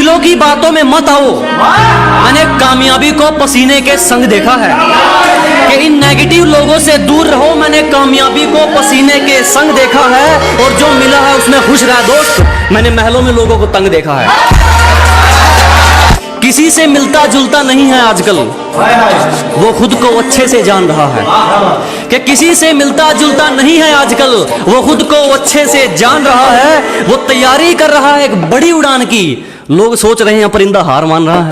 दिलों की बातों में मत आओ। मैंने कामयाबी को पसीने के संग देखा है कि इन नेगेटिव लोगों से दूर रहो। मैंने कामयाबी को पसीने के संग देखा है और जो मिला है उसमें खुश रहा दोस्त। मैंने महलों में लोगों को तंग देखा है। किसी से मिलता जुलता नहीं है आजकल, वो खुद को अच्छे से जान रहा है कि किसी से मिलता जुलता नहीं है आजकल, वो खुद को अच्छे से जान रहा है। वो तैयारी कर रहा है एक बड़ी उड़ान की। लोग सोच रहे हैं परिंदा हार मान रहा है।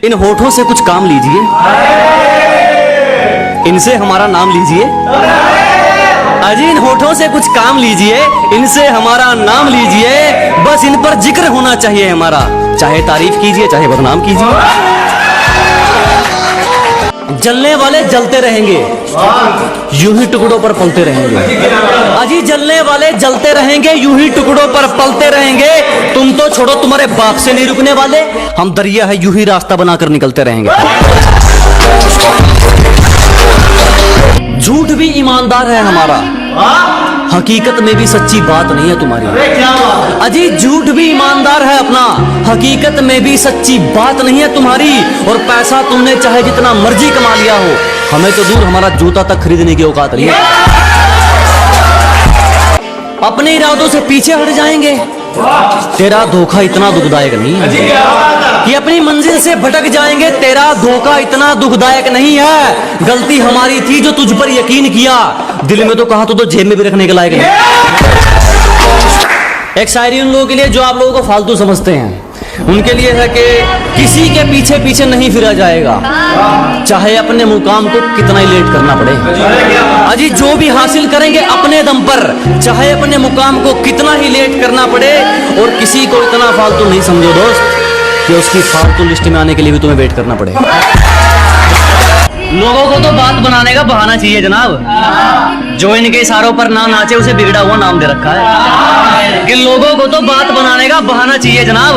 इन होठों से कुछ काम लीजिए, इनसे हमारा नाम लीजिए। अजी इन होठों से कुछ काम लीजिए, इनसे हमारा नाम लीजिए। बस इन पर जिक्र होना चाहिए हमारा, चाहे तारीफ कीजिए चाहे बदनाम कीजिए। जलने वाले जलते रहेंगे, यूं ही टुकड़ों पर पलते रहेंगे। अजी जलने वाले जलते रहेंगे, यूं ही टुकड़ों पर पलते रहेंगे। तुम तो छोड़ो, तुम्हारे बाप से नहीं रुकने वाले। हम दरिया है, यूं ही रास्ता बनाकर निकलते रहेंगे। झूठ भी ईमानदार है हमारा, हकीकत में भी सच्ची बात नहीं है तुम्हारी। अजी झूठ भी ईमानदार है अपना, हकीकत में भी सच्ची बात नहीं है तुम्हारी। और पैसा तुमने चाहे जितना मर्जी कमा लिया हो, हमें तो दूर हमारा जूता तक खरीदने की औकात नहीं है। अपने इरादों से पीछे हट जाएंगे। तेरा धोखा इतना दुखदायक नहीं है कि अपनी मंजिल से भटक जाएंगे। तेरा धोखा इतना दुखदायक नहीं है। गलती हमारी थी जो तुझ पर यकीन किया। दिल में तो कहा तो जेब में भी रखने के लायक नहीं। एक शायरी उन लोगों के लिए जो आप लोगों को फालतू समझते हैं, उनके लिए है कि किसी के पीछे पीछे नहीं फिरा जाएगा, चाहे अपने मुकाम को कितना ही लेट करना पड़े। अजी जो भी हासिल करेंगे अपने दम पर, चाहे अपने मुकाम को कितना ही लेट करना पड़े। और किसी को इतना फालतू नहीं समझो दोस्त कि उसकी फालतू लिस्ट में आने के लिए भी तुम्हें वेट करना पड़े। लोगों को तो बात बनाने का बहाना चाहिए जनाब। जो इनके इशारों पर ना नाचे उसे बिगड़ा हुआ नाम दे रखा है। कि लोगों को तो बात बनाने का बहाना चाहिए जनाब।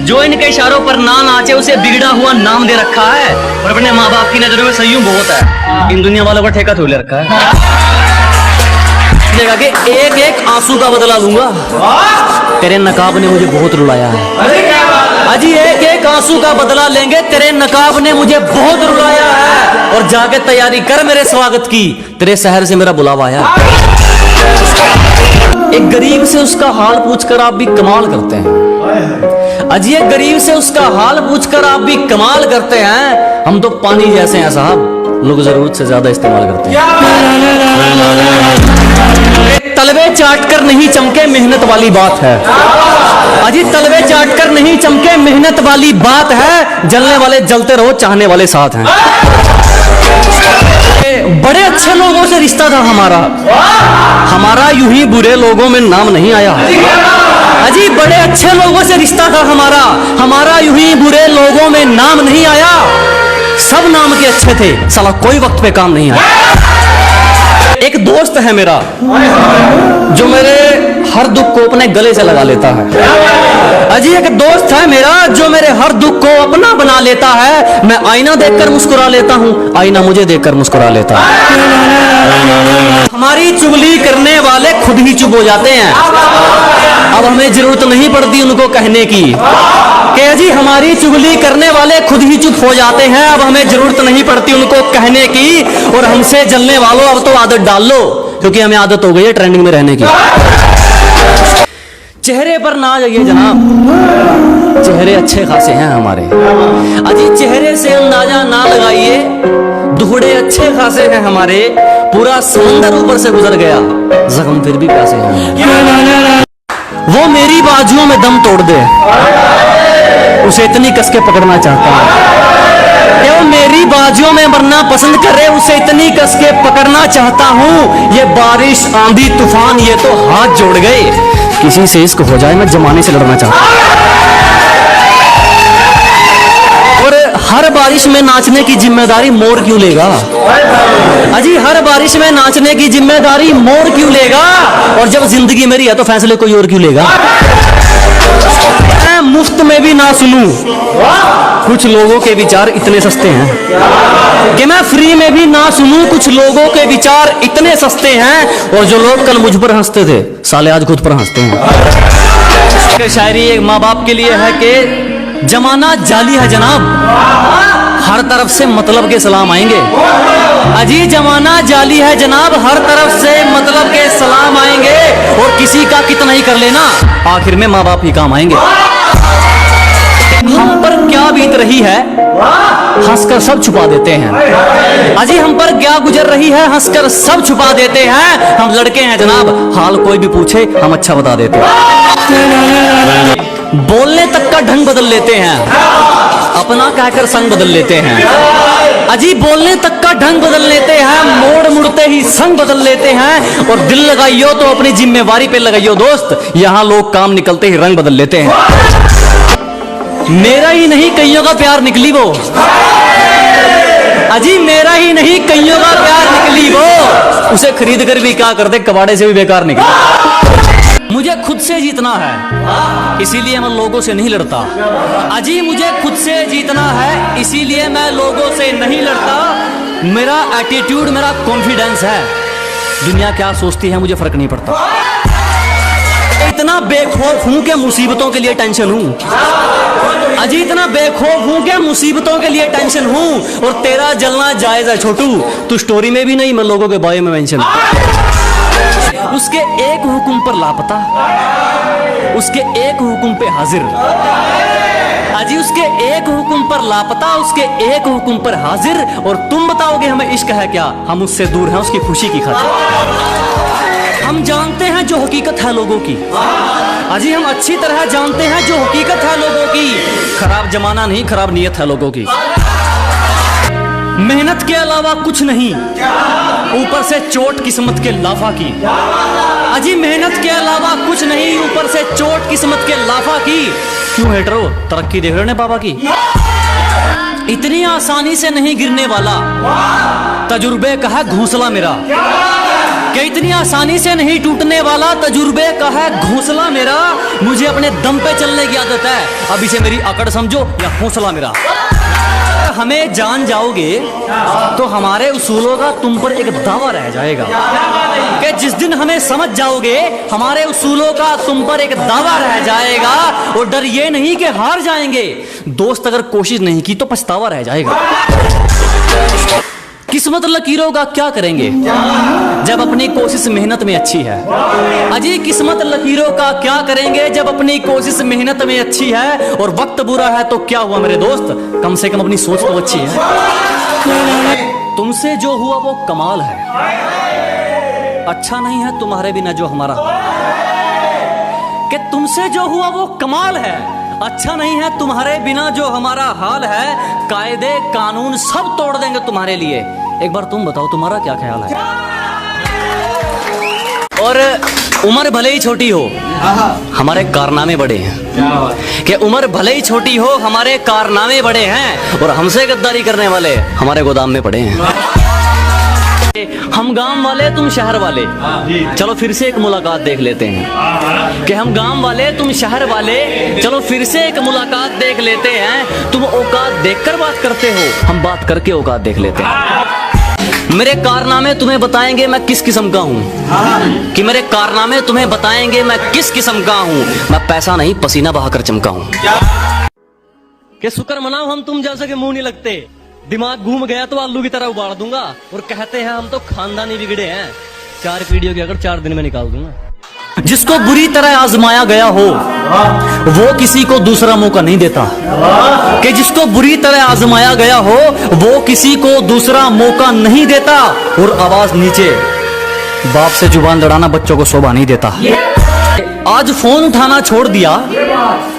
जो इनके इशारों पर ना नाचे उसे बिगड़ा हुआ नाम दे रखा है। और अपने माँ बाप की नजरों में संयम बहुत है। इन दुनिया वालों का ठेका थोड़े रखा है। देखा कि एक एक आंसू का बदला लूंगा। तेरे नकाब ने मुझे बहुत रुलाया है। अजी एक एक आंसू का बदला लेंगे। तेरे नकाब ने मुझे बहुत रुलाया है। और जाके तैयारी कर मेरे स्वागत की, तेरे शहर से मेरा बुलावा आया। एक गरीब से उसका हाल पूछकर आप भी कमाल करते हैं। अजी एक गरीब से उसका हाल पूछकर आप भी कमाल करते हैं। हम तो पानी जैसे हैं साहब, लोग जरूरत से ज्यादा इस्तेमाल करते हैं। तलवे चाट कर नहीं चमके मेहनत वाली बात है। अजी तलवे चाट कर नहीं चमके मेहनत वाली बात है। जलने वाले जलते रहो, चाहने वाले साथ हैं। बड़े अच्छे लोगों से रिश्ता था हमारा यूं ही बुरे लोगों में नाम नहीं आया। अजी बड़े अच्छे लोगों से रिश्ता था हमारा यूं ही बुरे लोगों में नाम नहीं आया। सब नाम के अच्छे थे, साला कोई वक्त पे काम नहीं आया। एक दोस्त है मेरा जो मेरे हर दुख को अपने गले से लगा लेता है। अजी एक दोस्त है मेरा जो मेरे हर दुख को अपना बना लेता है। मैं आईना देखकर मुस्कुरा लेता हूँ, आईना मुझे देखकर मुस्कुरा लेता है। हमारी चुगली करने वाले खुद ही चुप हो जाते हैं। अब हमें जरूरत नहीं पड़ती उनको कहने की कि अजी हमारी चुगली करने वाले खुद ही चुप हो जाते हैं। अब हमें जरूरत नहीं पड़ती उनको कहने की। और हमसे जलने वालों अब तो आदत डाल लो, क्योंकि हमें आदत हो गई है ट्रेंडिंग में रहने की। चेहरे पर ना जाइए जनाब, चेहरे अच्छे खासे हैं हमारे। अजी चेहरे से अंदाजा ना लगाइए, दुखड़े अच्छे खासे हैं हमारे। पूरा समंदर ऊपर से गुजर गया, जख्म फिर भी प्यासे हैं। वो मेरी बाजुओं में दम तोड़ दे, उसे इतनी कस के पकड़ना चाहता हूँ। वो मेरी बाजुओं में मरना पसंद करे, उसे इतनी कस के पकड़ना चाहता हूँ। ये बारिश आंधी तूफान ये तो हाथ जोड़ गए, किसी से इश्क हो जाए मैं जमाने से लड़ना चाहता हूँ। और हर बारिश में नाचने की जिम्मेदारी मोर क्यों लेगा? अजी हर बारिश में नाचने की जिम्मेदारी मोर क्यों लेगा? और जब जिंदगी मेरी है तो फैसले कोई और क्यों लेगा? मैं मुफ्त में भी ना सुनूं, कुछ लोगों के विचार इतने सस्ते हैं कि मैं फ्री में भी ना सुनूं। कुछ लोगों के विचार इतने सस्ते हैं, और जो लोग कल मुझ पर हंसते थे साले आज खुद पर हंसते हैं। कि शायरी एक माँ बाप के लिए है कि जमाना जाली है जनाब, हर तरफ से मतलब के सलाम आएंगे। अजी जमाना जाली है जनाब, हर तरफ से मतलब के सलाम आएंगे। और किसी का कितना ही कर लेना, आखिर में माँ बाप ही काम आएंगे। हम पर क्या बीत रही है, हंसकर सब छुपा देते हैं। अजी हम पर क्या गुजर रही है, हंसकर सब छुपा देते हैं। हम लड़के हैं जनाब, हाल कोई भी पूछे हम अच्छा बता देते हैं। बोलने तक का ढंग बदल लेते हैं, अपना कहकर संग बदल लेते हैं। अजी बोलने तक का ढंग बदल लेते हैं, मोड़ मुड़ते ही संग बदल लेते हैं। और दिल लगाइयो तो अपनी जिम्मेवारी पे लगाइयो दोस्त, यहाँ लोग काम निकलते ही रंग बदल लेते हैं। मेरा ही नहीं कईयों का प्यार निकली वो, अजी मेरा ही नहीं कईयों का प्यार निकली वो, उसे खरीद कर भी क्या करते, कबाड़े से भी बेकार निकली। मुझे खुद से जीतना है, इसीलिए मैं लोगों से नहीं लड़ता। अजी मुझे खुद से जीतना है, इसीलिए मैं लोगों से नहीं लड़ता। मेरा एटीट्यूड, मेरा कॉन्फिडेंस है, दुनिया क्या सोचती है मुझे फर्क नहीं पड़ता। इतना बेखौफ हूं कि मुसीबतों के लिए टेंशन हूं। अजी इतना बेखौफ हूं कि मुसीबतों के लिए टेंशन हूं। और तेरा जलना जायज है छोटू, तू स्टोरी में भी नहीं, मैं लोगों के बारे में मेंशन। उसके एक हुक्म पर लापता, उसके एक हुक्म पे हाजिर। अजी उसके एक हुक्म पर लापता, उसके एक हुक्म पर हाजिर। और तुम बताओगे हमें इश्क है क्या, हम उससे दूर हैं उसकी खुशी की खातिर। हम जानते हैं जो हकीकत है लोगों की, अजी हम अच्छी तरह जानते हैं जो हकीकत है लोगों की। खराब जमाना नहीं, खराब नीयत है लोगों की। मेहनत के अलावा कुछ नहीं, ऊपर से चोट किस्मत के लाफा की। अजी मेहनत के अलावा कुछ नहीं, ऊपर से चोट किस्मत के लाफा की। क्यों हेटरो, तरक्की देख रहे ने बाबा की। इतनी आसानी से नहीं गिरने वाला, तजुर्बे का है घोंसला मेरा। कि इतनी आसानी से नहीं टूटने वाला, तजुर्बे का है घोंसला मेरा। मुझे अपने दम पे चलने की आदत है, अब इसे मेरी अकड़ समझो या हौसला मेरा। हमें जान जाओगे तो हमारे उसूलों का तुम पर एक दावा रह जाएगा। कि जिस दिन हमें समझ जाओगे, हमारे उसूलों का तुम पर एक दावा रह जाएगा। और डर ये नहीं कि हार जाएंगे, दोस्त अगर कोशिश नहीं की तो पछतावा रह जाएगा। किस्मत लकीरों का क्या करेंगे जब अपनी कोशिश मेहनत में अच्छी है। अजी किस्मत लकीरों का क्या करेंगे जब अपनी कोशिश मेहनत में अच्छी है। और वक्त बुरा है तो क्या हुआ मेरे दोस्त, कम से कम अपनी सोच तो अच्छी है। तुमसे जो हुआ वो कमाल है, अच्छा नहीं है तुम्हारे बिना जो हमारा। कि तुमसे जो हुआ वो कमाल है, अच्छा नहीं है तुम्हारे बिना जो हमारा हाल है। कायदे कानून सब तोड़ देंगे तुम्हारे लिए। एक बार तुम बताओ तुम्हारा क्या ख्याल है। और उम्र भले ही छोटी हो, हमारे कारनामे बड़े हैं। कि उम्र भले ही छोटी हो, हमारे कारनामे बड़े हैं। और हमसे गद्दारी करने वाले हमारे गोदाम में पड़े हैं। हम गांव वाले तुम शहर वाले, चलो फिर से एक मुलाकात देख लेते हैं। कि हम गांव वाले तुम शहर वाले, चलो फिर से एक मुलाकात देख लेते हैं। तुम औकात देखकर बात करते हो, हम बात करके औकात देख लेते हैं। मेरे कारनामे तुम्हें बताएंगे मैं किस किस्म का हूँ। कि मेरे कारनामे तुम्हें बताएंगे मैं किस किस्म का हूँ। मैं पैसा नहीं पसीना बहाकर चमका हूँ। कि शुक्र मनाओ हम तुम जैसे के मुंह नहीं लगते, दिमाग घूम गया तो आलू की तरह उबाल दूंगा। और कहते हैं हम तो खानदानी बिगड़े हैं, 4 पीढ़ियों की अगर 4 दिन में निकाल दूंगा। जिसको बुरी तरह आजमाया गया हो वो किसी को दूसरा मौका नहीं देता। कि जिसको बुरी तरह आजमाया गया हो वो किसी को दूसरा मौका नहीं देता। और आवाज नीचे, बाप से जुबान लड़ाना बच्चों को शोभा नहीं देता। आज फोन उठाना छोड़ दिया,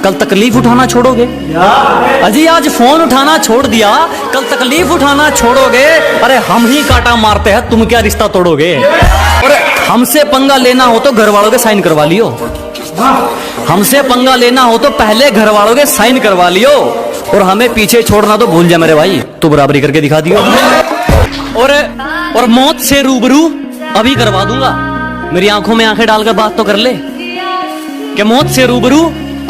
कल तकलीफ उठाना छोड़ोगे। अजी आज फोन उठाना छोड़ दिया, कल तकलीफ उठाना छोड़ोगे। अरे हम ही कांटा मारते हैं, तुम क्या रिश्ता तोड़ोगे। और हमसे पंगा लेना हो तो घर वालों के साइन करवा लियो। हमसे पंगा लेना हो तो पहले घर वालों के साइन करवा लियो। और हमें पीछे छोड़ना तो भूल जा मेरे भाई, तू बराबरी करके दिखा दियो। और मौत से रूबरू अभी करवा दूंगा, मेरी आंखों में आंखें डालकर बात तो कर ले। कि मौत से रूबरू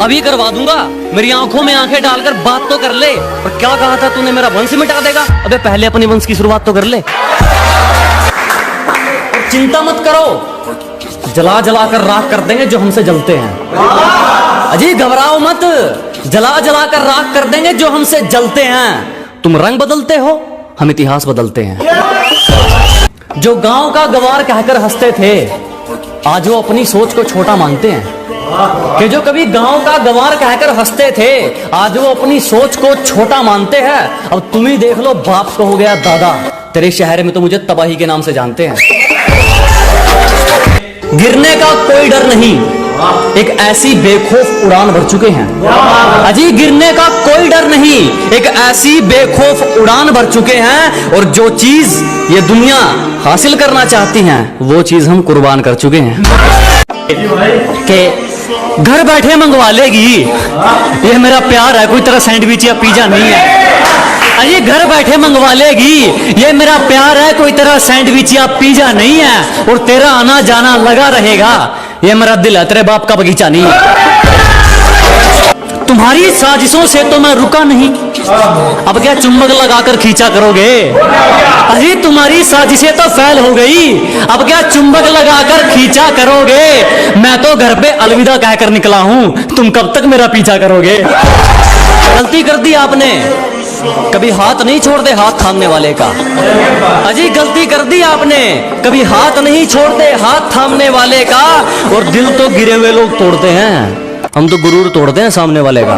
अभी करवा दूंगा, मेरी आंखों में आंखें डालकर बात तो कर ले। और क्या कहा था तूने, मेरा वंश मिटा देगा। अबे पहले अपने वंश की शुरुआत तो कर ले। चिंता मत करो, जला जला कर राख कर देंगे जो हमसे जलते हैं। अजी घबराओ मत, जला जला कर राख कर देंगे जो हमसे जलते हैं। तुम रंग बदलते हो, हम इतिहास बदलते हैं। जो गांव का गवार कहकर हंसते थे, आज वो अपनी सोच को छोटा मानते हैं। कि जो कभी गांव का गवार कहकर हंसते थे, आज वो अपनी सोच को छोटा मानते हैं। अब तुम ही देख लो, बाप को हो गया दादा। तेरे शहर में तो मुझे तबाही के नाम से जानते हैं। गिरने का कोई डर नहीं, एक ऐसी बेखौफ उड़ान भर चुके हैं। अजी गिरने का कोई डर नहीं, एक ऐसी बेखौफ उड़ान भर चुके हैं। और जो चीज ये दुनिया हासिल करना चाहती है, वो चीज हम कुर्बान कर चुके हैं। कि घर बैठे मंगवा लेगी, ये मेरा प्यार है, कोई तरह सैंडविच या पिज्जा नहीं है। अरे घर बैठे मंगवा लेगी, ये मेरा प्यार है, कोई तरह सैंडविच या पिज्जा नहीं है। और तेरा आना जाना लगा रहेगा, ये मेरा दिल है, तेरे बाप का बगीचा नहीं है। तुम्हारी साजिशों से तो मैं रुका नहीं, अब क्या चुंबक लगाकर खींचा करोगे? अरे तुम्हारी साजिशें तो फैल हो गई, अब क्या चुंबक लगाकर खींचा करोगे? मैं तो घर पे अलविदा कहकर निकला हूं, तुम कब तक मेरा पीछा करोगे? गलती कर दी आपने, कभी हाथ नहीं छोड़ते हाथ थामने वाले का। अजी गलती कर दी आपने, कभी हाथ नहीं छोड़ते हाथ थामने वाले का। और दिल तो गिरे हुए लोग तोड़ते हैं, हम तो गुरूर तोड़ते हैं सामने वाले का।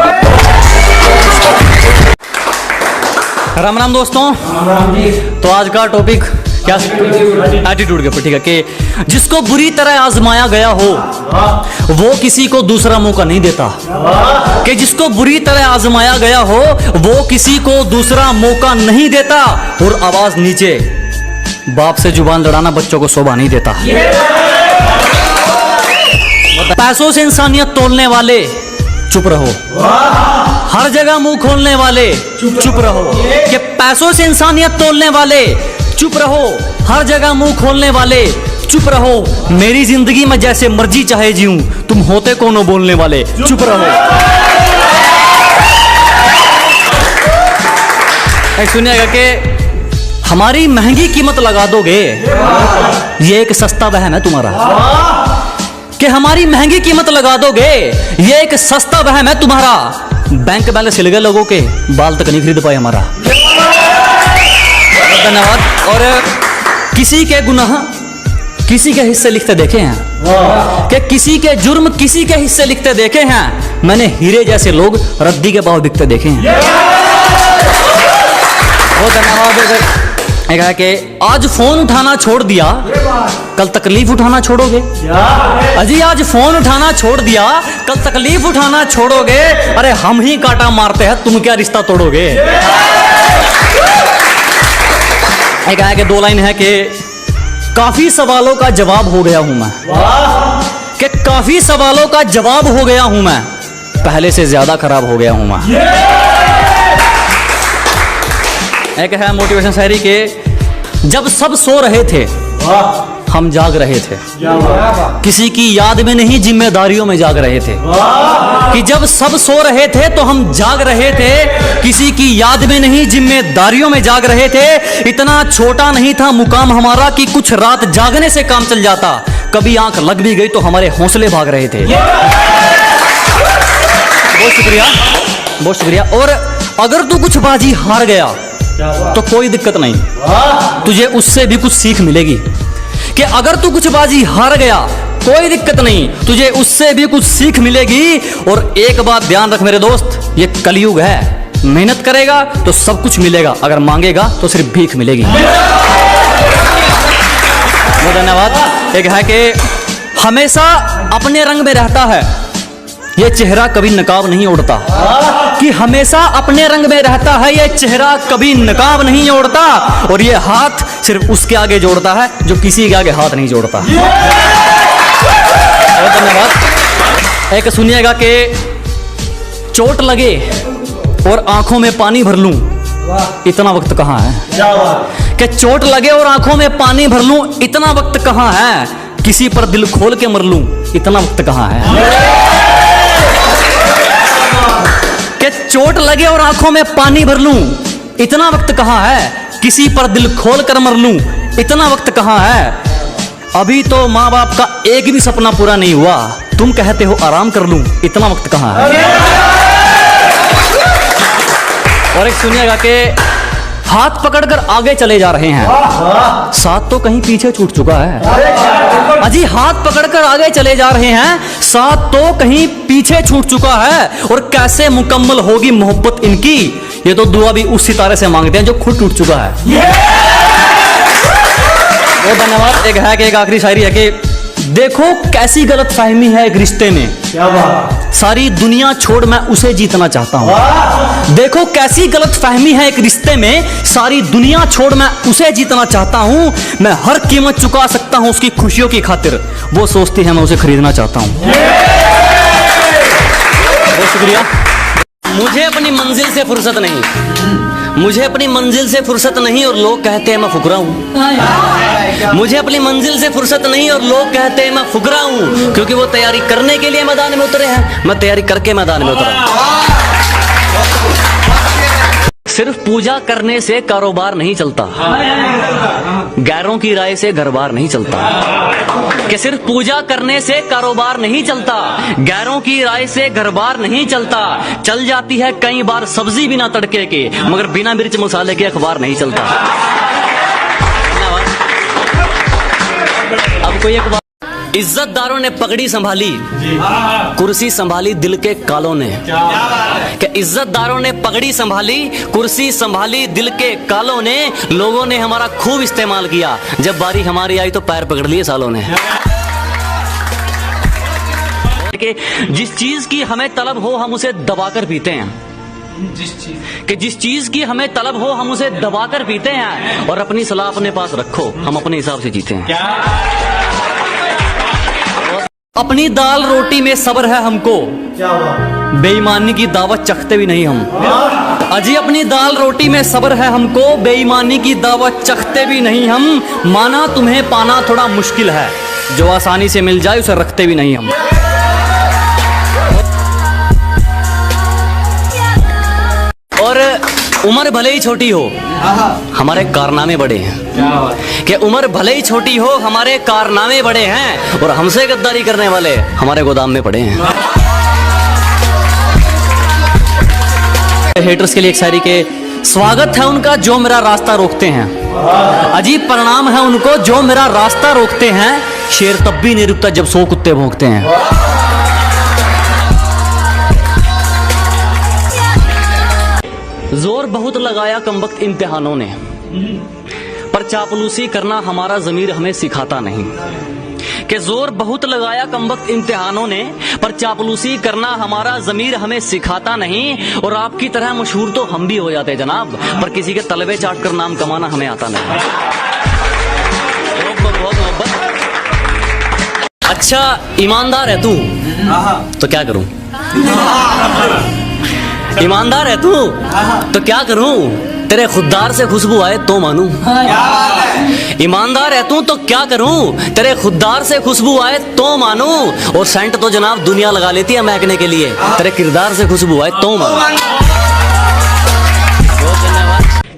राम राम दोस्तों। तो आज का टॉपिक क्या? एटीट्यूड के ऊपर, ठीक है। कि जिसको बुरी तरह आजमाया गया हो, वो किसी को दूसरा मौका नहीं देता। कि जिसको बुरी तरह आजमाया गया हो, वो किसी को दूसरा मौका नहीं देता। और आवाज नीचे, बाप से जुबान लड़ाना बच्चों को शोभा नहीं देता। पैसों से इंसानियत तोलने वाले चुप रहो, हर जगह मुंह खोलने वाले चुप रहो। कि पैसों से इंसानियत तोलने वाले चुप रहो, हर जगह मुंह खोलने वाले चुप रहो। मेरी जिंदगी में जैसे मर्जी चाहे जीऊं, तुम होते कौन हो बोलने वाले, चुप रहो। सुनिएगा कि हमारी महंगी कीमत लगा दोगे, ये एक सस्ता वहम है तुम्हारा। कि हमारी महंगी कीमत लगा दोगे, ये एक सस्ता वहम है तुम्हारा। बैंक बैलेंस हिल गए लोगों के, बाल तक नहीं खरीद पाए हमारा। धन्यवाद। और किसी के गुनाह किसी के हिस्से लिखते देखे हैं, कि किसी के जुर्म किसी के हिस्से लिखते देखे हैं। मैंने हीरे जैसे लोग रद्दी के भाव बिकते देखे हैं। बहुत धन्यवाद। एक है कि आज फोन उठाना छोड़ दिया, कल तकलीफ उठाना छोड़ोगे। अजी आज फोन उठाना छोड़ दिया, कल तकलीफ उठाना छोड़ोगे। अरे हम ही कांटा मारते हैं, तुम क्या रिश्ता तोड़ोगे? एक है कि दो लाइन है कि काफी सवालों का जवाब हो गया हूं मैं। कि काफी सवालों का जवाब हो गया हूं मैं, पहले से ज्यादा खराब हो गया हूं मैं। एक है मोटिवेशन शायरी के, जब सब सो रहे थे हम जाग रहे थे, किसी की याद में नहीं जिम्मेदारियों में जाग रहे थे। कि जब सब सो रहे थे तो हम जाग रहे थे, किसी की याद में नहीं जिम्मेदारियों में जाग रहे थे। इतना छोटा नहीं था मुकाम हमारा कि कुछ रात जागने से काम चल जाता। कभी आंख लग भी गई तो हमारे हौसले भाग रहे थे। बहुत शुक्रिया, बहुत शुक्रिया। और अगर तू कुछ बाजी हार गया तो कोई दिक्कत नहीं, तुझे उससे भी कुछ सीख मिलेगी। कि अगर तू कुछ बाजी हार गया कोई दिक्कत नहीं, तुझे उससे भी कुछ सीख मिलेगी। और एक बात ध्यान रख मेरे दोस्त, ये कलयुग है, मेहनत करेगा तो सब कुछ मिलेगा, अगर मांगेगा तो सिर्फ भीख मिलेगी। बहुत धन्यवाद। एक है कि हमेशा अपने रंग में रहता है, ये चेहरा कभी नकाब नहीं ओढ़ता। कि हमेशा अपने रंग में रहता है, ये चेहरा कभी नकाब नहीं ओढ़ता। और ये हाथ सिर्फ उसके आगे जोड़ता है जो किसी के आगे हाथ नहीं जोड़ता। बहुत धन्यवाद। एक सुनिएगा कि चोट लगे और आंखों में पानी भर लूं, इतना वक्त कहाँ है? कि चोट लगे और आंखों में पानी भर लूं, इतना वक्त कहाँ है? किसी पर दिल खोल के मर लूं, इतना वक्त कहाँ है? कि चोट लगे और आंखों में पानी भर लूं, इतना वक्त कहाँ है? किसी पर दिल खोल कर मर लूं, इतना वक्त कहाँ है? अभी तो माँ बाप का एक भी सपना पूरा नहीं हुआ, तुम कहते हो आराम कर लूं, इतना वक्त कहाँ है। और एक सुनिएगा कि हाथ पकड़कर आगे चले जा रहे हैं, साथ तो कहीं पीछे छूट चुका है। अजी हाथ पकड़कर आगे चले जा रहे हैं, साथ तो कहीं पीछे छूट चुका है। और कैसे मुकम्मल होगी मोहब्बत इनकी, ये तो दुआ भी उस सितारे से मांगते हैं जो खुद टूट चुका है। बहुत धन्यवाद। एक है कि एक आखिरी शायरी है कि देखो कैसी गलत फहमी है एक रिश्ते में, क्या बात, सारी दुनिया छोड़ मैं उसे जीतना चाहता हूँ। देखो कैसी गलत फहमी है एक रिश्ते में, सारी दुनिया छोड़ मैं उसे जीतना चाहता हूँ। मैं हर कीमत चुका सकता हूँ उसकी खुशियों की खातिर, वो सोचती है मैं उसे खरीदना चाहता हूँ। बहुत शुक्रिया। मुझे अपनी मंजिल से फुर्सत नहीं, मुझे अपनी मंजिल से फुर्सत नहीं और लोग कहते हैं मैं फुकरा हूँ। मुझे अपनी मंजिल से फुर्सत नहीं और लोग कहते हैं मैं फुकरा हूँ, क्योंकि वो तैयारी करने के लिए मैदान में उतरे हैं, मैं तैयारी करके मैदान में उतरा। सिर्फ पूजा करने से कारोबार नहीं चलता, गैरों की राय से घर बार नहीं चलता। कि सिर्फ पूजा करने से कारोबार नहीं चलता, गैरों की राय से घर बार नहीं चलता। चल जाती है कई बार सब्जी बिना तड़के के, मगर बिना मिर्च मसाले के अखबार नहीं चलता। अब कोई एक इज्जतदारों ने पगड़ी संभाली, कुर्सी संभाली दिल के कालों ने। कि इज्जतदारों ने पगड़ी संभाली, कुर्सी संभाली दिल के कालों ने। लोगों ने हमारा खूब इस्तेमाल किया, जब बारी हमारी आई तो पैर पकड़ लिए सालों ने। कि जिस चीज की हमें तलब हो हम उसे दबाकर पीते हैं, जिस चीज की हमें तलब हो हम उसे दबाकर पीते हैं। और अपनी सलाह अपने पास रखो, हम अपने हिसाब से जीते हैं। अपनी दाल रोटी में सब्र है हमको, बेईमानी की दावत चखते भी नहीं हम। अजी अपनी दाल रोटी में सब्र है हमको, बेईमानी की दावत चखते भी नहीं हम। माना तुम्हें पाना थोड़ा मुश्किल है, जो आसानी से मिल जाए उसे रखते भी नहीं हम। और उम्र भले ही छोटी हो हमारे कारनामे बड़े हैं। कि उम्र भले ही छोटी हो हमारे कारनामे बड़े हैं, और हमसे गद्दारी करने वाले हमारे गोदाम में पड़े हैं। हेटर्स के लिए एक शायरी के स्वागत है उनका जो मेरा रास्ता रोकते हैं, अजीब परिणाम है उनको जो मेरा रास्ता रोकते हैं। शेर तब भी नहीं रुकता जब 100 कुत्ते भौंकते हैं। जोर बहुत लगाया कमबख्त इम्तिहानों ने, पर चापलूसी करना हमारा ज़मीर हमें सिखाता नहीं। कि जोर बहुत लगाया कमबख्त इम्तिहानों ने, पर चापलूसी करना हमारा ज़मीर हमें सिखाता नहीं। और आपकी तरह मशहूर तो हम भी हो जाते जनाब, पर किसी के तलबे चाट कर नाम कमाना हमें आता नहीं। बहुत मोहब्बत। अच्छा ईमानदार है तू तो क्या करूं, ईमानदार है तू तो क्या करूं, तेरे खुददार से खुशबू आए तो मानूं। ईमानदार है तू तो क्या करूं, तेरे खुददार से खुशबू आए तो मानूं। और सेंट तो जनाब दुनिया लगा लेती है महकने के लिए, तेरे किरदार से खुशबू आए तो मानूं।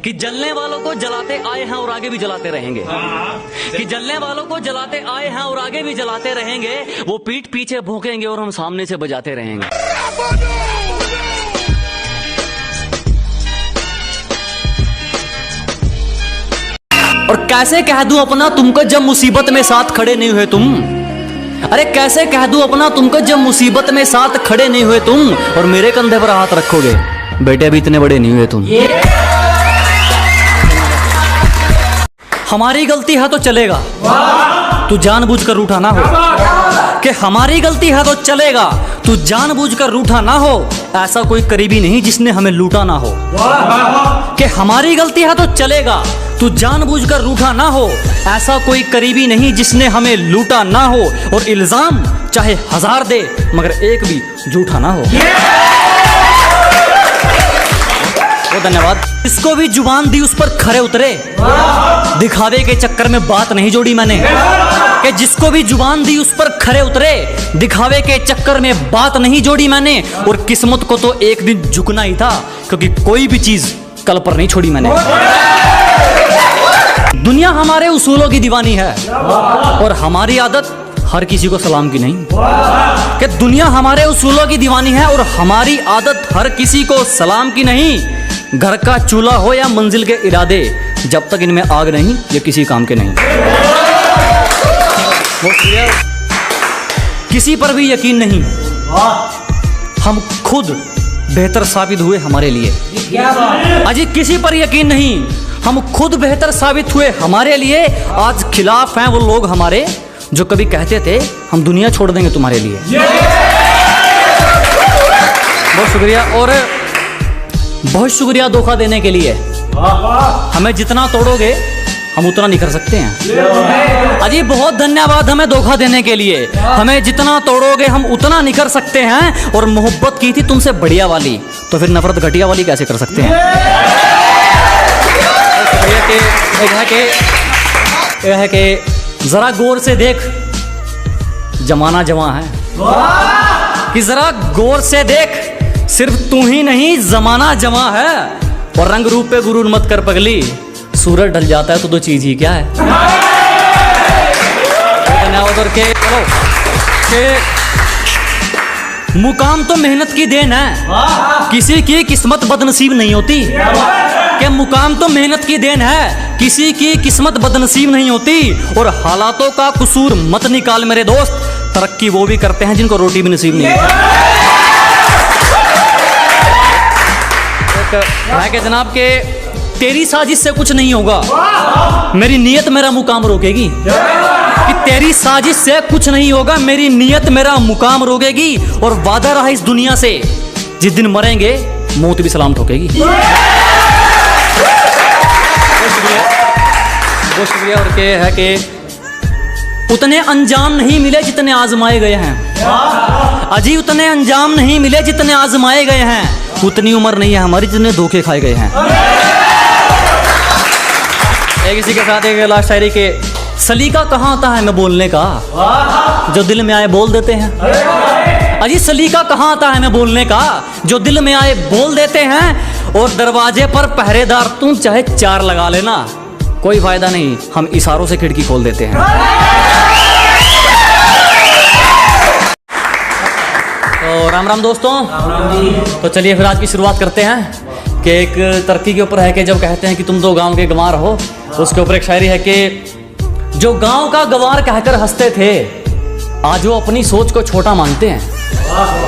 कि जलने वालों को जलाते आए हैं और आगे भी जलाते रहेंगे, कि जलने वालों को जलाते आए हैं और आगे भी जलाते रहेंगे। वो पीठ पीछे भौंकेंगे और हम सामने से बजाते रहेंगे। और कैसे कह दूं अपना तुमको जब मुसीबत में साथ खड़े नहीं हुए तुम। अरे कैसे कह दूं अपना तुमको जब मुसीबत में साथ खड़े नहीं हुए तुम। और मेरे कंधे पर हाथ रखोगे, बेटे अभी इतने बड़े नहीं हुए तुम। हमारी गलती है तो चलेगा, तू जानबूझकर रूठा ना हो। कि हमारी गलती है तो चलेगा, तू जानबूझकर रूठा ना हो। ऐसा कोई करीबी नहीं जिसने हमें लूटा ना हो। कि हमारी गलती है तो चलेगा, तू जानबूझकर रूठा ना हो। ऐसा कोई करीबी नहीं जिसने हमें लूटा ना हो। और इल्जाम चाहे 1000 दे मगर एक भी झूठा ना हो। धन्यवाद। इसको भी जुबान दी उस पर खरे उतरे, दिखावे के चक्कर में बात नहीं जोड़ी मैंने। कि जिसको भी जुबान दी उस पर खरे उतरे, दिखावे के चक्कर में बात नहीं जोड़ी मैंने। और किस्मत को तो एक दिन झुकना ही था, क्योंकि कोई भी चीज कल पर नहीं छोड़ी मैंने। दुनिया हमारे उसूलों की दीवानी है, और हमारी आदत हर किसी को सलाम की नहीं। कि दुनिया हमारे उसूलों की दीवानी है और हमारी आदत हर किसी को सलाम की नहीं। घर का चूल्हा हो या मंजिल के इरादे, जब तक इनमें आग नहीं ये किसी काम के नहीं। किसी पर भी यकीन नहीं, हम खुद बेहतर साबित हुए हमारे लिए। अजी किसी पर यकीन नहीं, हम खुद बेहतर साबित हुए हमारे लिए। आज खिलाफ हैं वो लोग हमारे जो कभी कहते थे हम दुनिया छोड़ देंगे तुम्हारे लिए। बहुत शुक्रिया, और बहुत शुक्रिया धोखा देने के लिए। हमें जितना तोड़ोगे हम उतना नहीं कर सकते हैं। अजी बहुत धन्यवाद हमें धोखा देने के लिए। हमें जितना तोड़ोगे हम उतना नहीं कर सकते हैं। और मोहब्बत की थी तुमसे बढ़िया वाली, तो फिर नफरत घटिया वाली कैसे कर सकते हैं। एक है कि जरा गौर से देख जमाना जवां है, कि जरा गौर से देख सिर्फ तू ही नहीं जमाना जवां है। और रंग रूप पे गुरूर मत कर पगली, सूरज ढल जाता है तो दो चीज ही क्या है। के चलो के मुकाम तो मेहनत की देन है, किसी की किस्मत बदनसीब नहीं होती। कि मुकाम तो मेहनत की देन है, किसी की किस्मत बदनसीब नहीं होती। और हालातों का कसूर मत निकाल मेरे दोस्त, तरक्की वो भी करते हैं जिनको रोटी भी नसीब नहीं होती। है कि जनाब के तेरी साजिश से कुछ नहीं होगा, मेरी नीयत मेरा मुकाम रोकेगी। कि तेरी साजिश से कुछ नहीं होगा, मेरी नीयत मेरा मुकाम रोकेगी। और वादा रहा इस दुनिया से, जिस दिन मरेंगे मौत भी सलाम ठोकेगी। बहुत शुक्रिया। और के है कि उतने अंजाम नहीं मिले जितने आजमाए गए हैं। अजी उतने अंजाम नहीं मिले जितने आजमाए गए हैं। उतनी उम्र नहीं है हमारी जितने धोखे खाए गए हैं। एक इसी के साथ एक लास्ट शायरी के, सलीका कहाँ आता है मैं बोलने का, जो दिल में आए बोल देते हैं। अजी सलीका कहाँ आता है मैं बोलने का, जो दिल में आए बोल देते हैं। और दरवाजे पर पहरेदार तुम चाहे 4 लगा लेना, कोई फायदा नहीं, हम इशारों से खिड़की खोल देते हैं। तो राम राम दोस्तों। तो चलिए फिर आज की शुरुआत करते हैं कि एक तरक्की के ऊपर है कि जब कहते हैं कि तुम तो गांव के गंवार हो, उसके ऊपर एक शायरी है कि जो गांव का गंवार कहकर हंसते थे आज वो अपनी सोच को छोटा मानते हैं।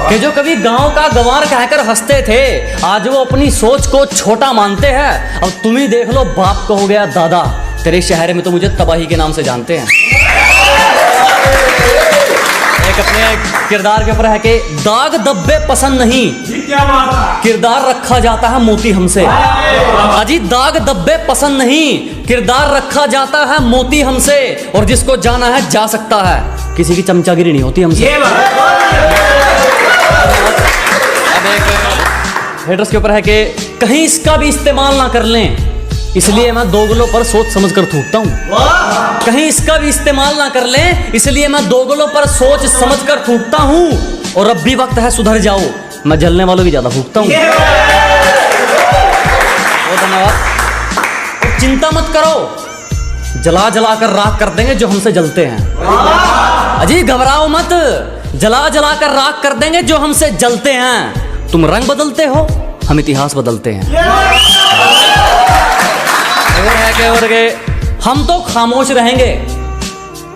कि जो कभी गांव का गंवार कहकर हंसते थे आज वो अपनी सोच को छोटा मानते हैं। अब तुम ही देख लो, बाप को हो गया दादा, तेरे शहर में तो मुझे तबाही के नाम से जानते हैं। एक अपने किरदार के ऊपर है कि दाग धब्बे पसंद नहीं, किरदार रखा जाता है मोती हमसे। अजी दाग धब्बे पसंद नहीं, किरदार रखा जाता है मोती हमसे। और जिसको जाना है जा सकता है, किसी की चमचागिरी नहीं होती हमसे। अब एक हेडर्स के ऊपर है कि कहीं इसका भी इस्तेमाल ना कर लें, इसलिए मैं दोगलों पर सोच समझ कर थूकता हूँ। कहीं इसका भी इस्तेमाल ना कर लें, इसलिए मैं दोगलों पर सोच समझ कर थूकता हूँ। और अब भी वक्त है सुधर जाओ, मैं जलने वालों की ज्यादा फूकता हूँ। बहुत धन्यवाद। चिंता मत करो, जला जला कर राख कर देंगे जो हमसे जलते हैं। अजी घबराओ मत, जला जला कर राख कर देंगे जो हमसे जलते हैं। तुम रंग बदलते हो, हम इतिहास बदलते हैं। और हम तो खामोश रहेंगे,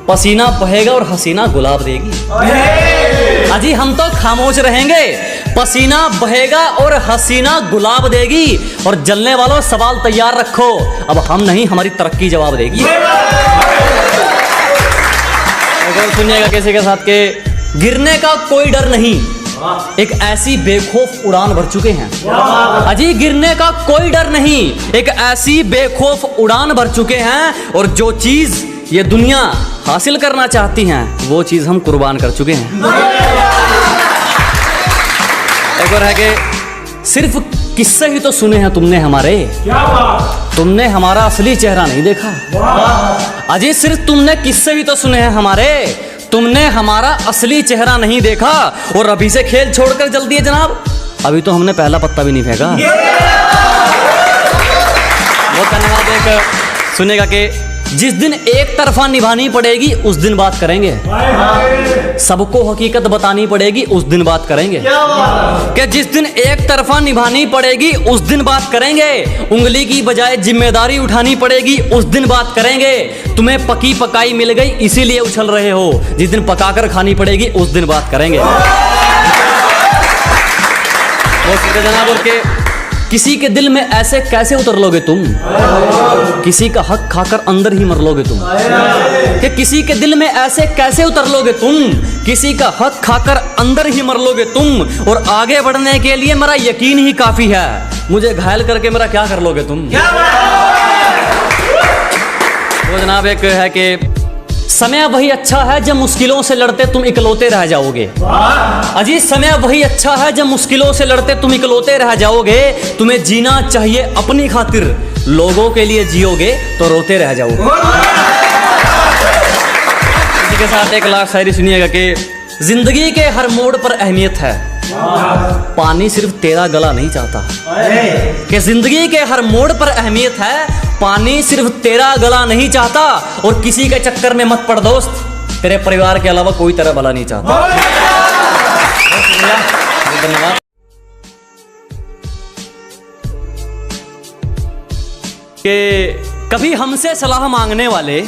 पसीना बहेगा और हसीना गुलाब देगी। अजी हम तो खामोश रहेंगे, पसीना बहेगा और हसीना गुलाब देगी। और जलने वालों सवाल तैयार रखो, अब हम नहीं हमारी तरक्की जवाब देगी। सुनिएगा किसी के साथ के, गिरने का कोई डर नहीं, एक ऐसी बेखौफ उड़ान भर चुके हैं। अजी गिरने का कोई डर नहीं, एक ऐसी बेखौफ उड़ान भर चुके हैं। और जो चीज ये दुनिया हासिल करना चाहती हैं वो चीज हम कुर्बान कर चुके हैं। एक और है कि सिर्फ किस्से ही तो सुने हैं तुमने हमारे, तुमने हमारा असली चेहरा नहीं देखा। अजी सिर्फ तुमने किस्से ही तो सुने हैं हमारे, तुमने हमारा असली चेहरा नहीं देखा। और अभी से खेल छोड़कर जल्दी दिए जनाब, अभी तो हमने पहला पत्ता भी नहीं फेंका। बहुत धन्यवाद। एक सुनेगा कि जिस दिन एक तरफा निभानी पड़ेगी उस दिन बात करेंगे। सबको हकीकत बतानी पड़ेगी उस दिन बात करेंगे। कि जिस दिन एक तरफा निभानी पड़ेगी उस दिन बात करेंगे। उंगली की बजाय जिम्मेदारी उठानी पड़ेगी उस दिन बात करेंगे। तुम्हें पकी पकाई मिल गई इसीलिए उछल रहे हो, जिस दिन पकाकर खानी पड़ेगी उस दिन बात करेंगे। जनाब और के किसी के दिल में ऐसे कैसे उतर लोगे तुम, किसी का हक खाकर अंदर ही मर लोगे तुम। कि किसी के दिल में ऐसे कैसे उतर लोगे तुम, किसी का हक खाकर अंदर ही मर लोगे तुम। और आगे बढ़ने के लिए मेरा यकीन ही काफी है, मुझे घायल करके मेरा क्या कर लोगे तुम। वो जनाब एक है कि समय वही अच्छा है जब मुश्किलों से लड़ते तुम इकलौते रह जाओगे। अजी समय वही अच्छा है जब मुश्किलों से लड़ते तुम इकलौते रह जाओगे। तुम्हें जीना चाहिए अपनी खातिर, लोगों के लिए जियोगे तो रोते रह जाओगे। इसी के साथ एक लास्ट शायरी सुनिएगा कि जिंदगी के हर मोड़ पर अहमियत है, पानी सिर्फ तेरा गला नहीं चाहता। कि जिंदगी के हर मोड़ पर अहमियत है, पानी सिर्फ तेरा गला नहीं चाहता। और किसी के चक्कर में मत पड़ दोस्त, तेरे परिवार के अलावा कोई तेरा भला नहीं चाहता। धन्यवाद। कि कभी हमसे सलाह मांगने वाले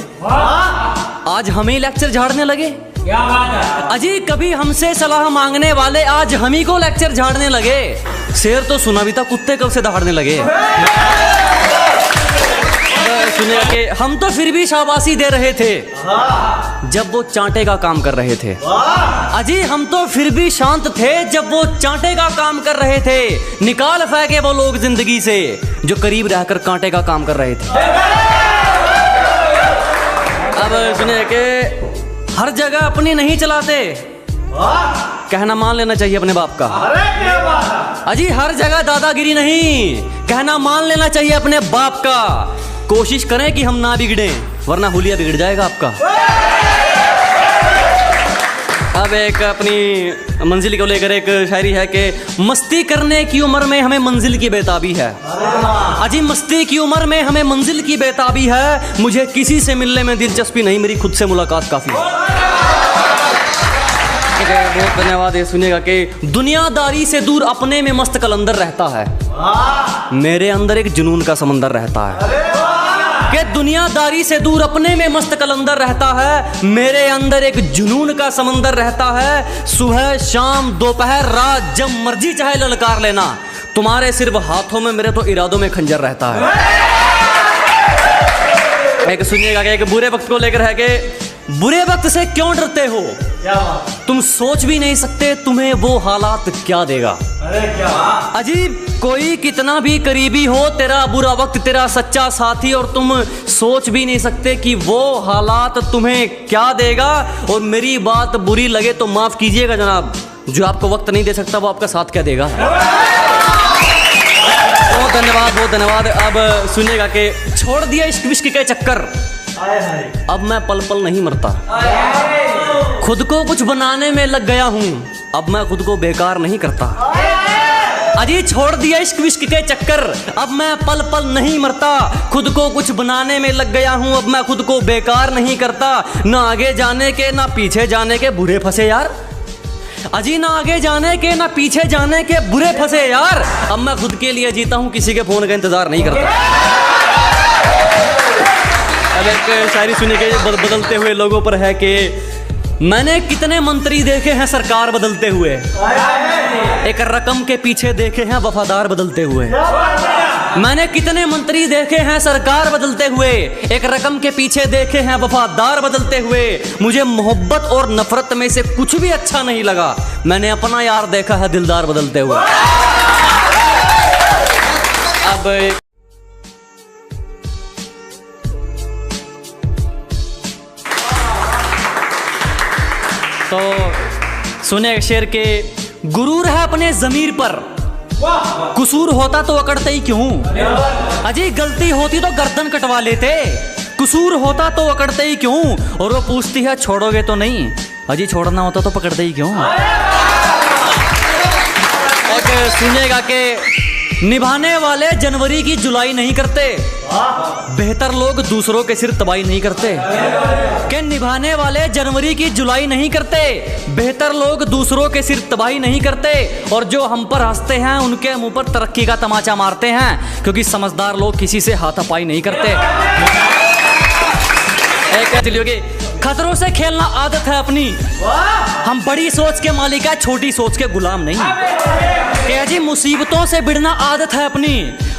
आज हमें लेक्चर झाड़ने लगे। क्या बात है अजी, कभी हमसे सलाह मांगने वाले आज हम ही को लेक्चर झाड़ने लगे। शेर तो सुना भी था, कुत्ते कब से दहाड़ने लगे। सुने कि हम तो फिर भी शाबाशी दे रहे थे जब वो चांटे का काम कर रहे थे। अजी हम तो फिर भी शांत थे जब वो चांटे का काम कर रहे थे। निकाल फेंके वो लोग जिंदगी से जो करीब रहकर कांटे का काम कर रहे थे। अब सुने कि हर जगह अपनी नहीं चलाते, कहना मान लेना चाहिए अपने बाप का। अजी हर जगह दादागिरी नहीं, कहना मान लेना चाहिए अपने बाप का। कोशिश करें कि हम ना बिगड़े, वरना हुलिया बिगड़ जाएगा आपका। अब एक अपनी मंजिल को लेकर एक शायरी है कि मस्ती करने की उम्र में हमें मंजिल की बेताबी है। अजी मस्ती की उम्र में हमें मंजिल की बेताबी है। मुझे किसी से मिलने में दिलचस्पी नहीं, मेरी खुद से मुलाकात काफी है। बहुत धन्यवाद। ये सुनिएगा कि दुनियादारी से दूर अपने में मस्त कलंदर रहता है, मेरे अंदर एक जुनून का समंदर रहता है। कि दुनियादारी से दूर अपने में मस्त कलंदर रहता है, मेरे अंदर एक जुनून का समंदर रहता है। सुबह शाम दोपहर रात जब मर्जी चाहे ललकार लेना, तुम्हारे सिर्फ हाथों में मेरे तो इरादों में खंजर रहता है। एक सुनिएगा कि एक बुरे वक्त को लेकर है कि बुरे वक्त से क्यों डरते हो, तुम सोच भी नहीं सकते तुम्हें वो हालात क्या देगा। अरे क्या अजीब, कोई कितना भी करीबी हो, तेरा बुरा वक्त तेरा सच्चा साथी, और तुम सोच भी नहीं सकते कि वो हालात तुम्हें क्या देगा। और मेरी बात बुरी लगे तो माफ कीजिएगा जनाब, जो आपको वक्त नहीं दे सकता वो आपका साथ क्या देगा। बहुत धन्यवाद, बहुत धन्यवाद। अब सुनिएगा कि छोड़ दिया इश्क विश्क के चक्कर, अब मैं पल पल नहीं मरता। खुद को कुछ बनाने में लग गया हूँ, अब मैं खुद को बेकार नहीं करता। अजी छोड़ दिया इश्क विश्क के चक्कर, अब मैं पल पल नहीं मरता। खुद को कुछ बनाने में लग गया हूँ, अब मैं खुद को बेकार नहीं करता। ना आगे जाने के ना पीछे जाने के बुरे फंसे यार। अजी ना आगे जाने के ना पीछे जाने के बुरे फंसे यार। अब मैं खुद के लिए जीता हूँ, किसी के फोन का इंतजार नहीं करता। अब एक शायरी सुने के बदलते हुए लोगों पर है कि मैंने कितने मंत्री देखे हैं सरकार बदलते हुए, एक रकम के पीछे देखे हैं वफादार बदलते हुए। मैंने कितने मंत्री देखे हैं सरकार बदलते हुए, एक रकम के पीछे देखे हैं वफादार बदलते हुए। मुझे मोहब्बत और नफरत में से कुछ भी अच्छा नहीं लगा, मैंने अपना यार देखा है दिलदार बदलते हुए। अब तो सुने शेर के गुरूर है अपने जमीर पर, कसूर होता तो अकड़ते ही क्यों। अजी गलती होती तो गर्दन कटवा लेते, कसूर होता तो अकड़ते ही क्यों। और वो पूछती है छोड़ोगे तो नहीं, अजी छोड़ना होता तो पकड़ते ही क्यों। और सुनेगा कि निभाने वाले जनवरी की जुलाई नहीं करते, बेहतर लोग दूसरों के सिर तबाही नहीं करते। कि निभाने वाले जनवरी की जुलाई नहीं करते, बेहतर लोग दूसरों के सिर तबाही नहीं करते। और जो हम पर हंसते हैं उनके मुंह पर तरक्की का तमाचा मारते हैं, क्योंकि समझदार लोग किसी से हाथापाई नहीं करते। खतरों से खेलना आदत है अपनी, हम बड़ी सोच के मालिक है, छोटी सोच के गुलाम नहीं। क्या जी मुसीबतों से भिड़ना आदत है अपनी,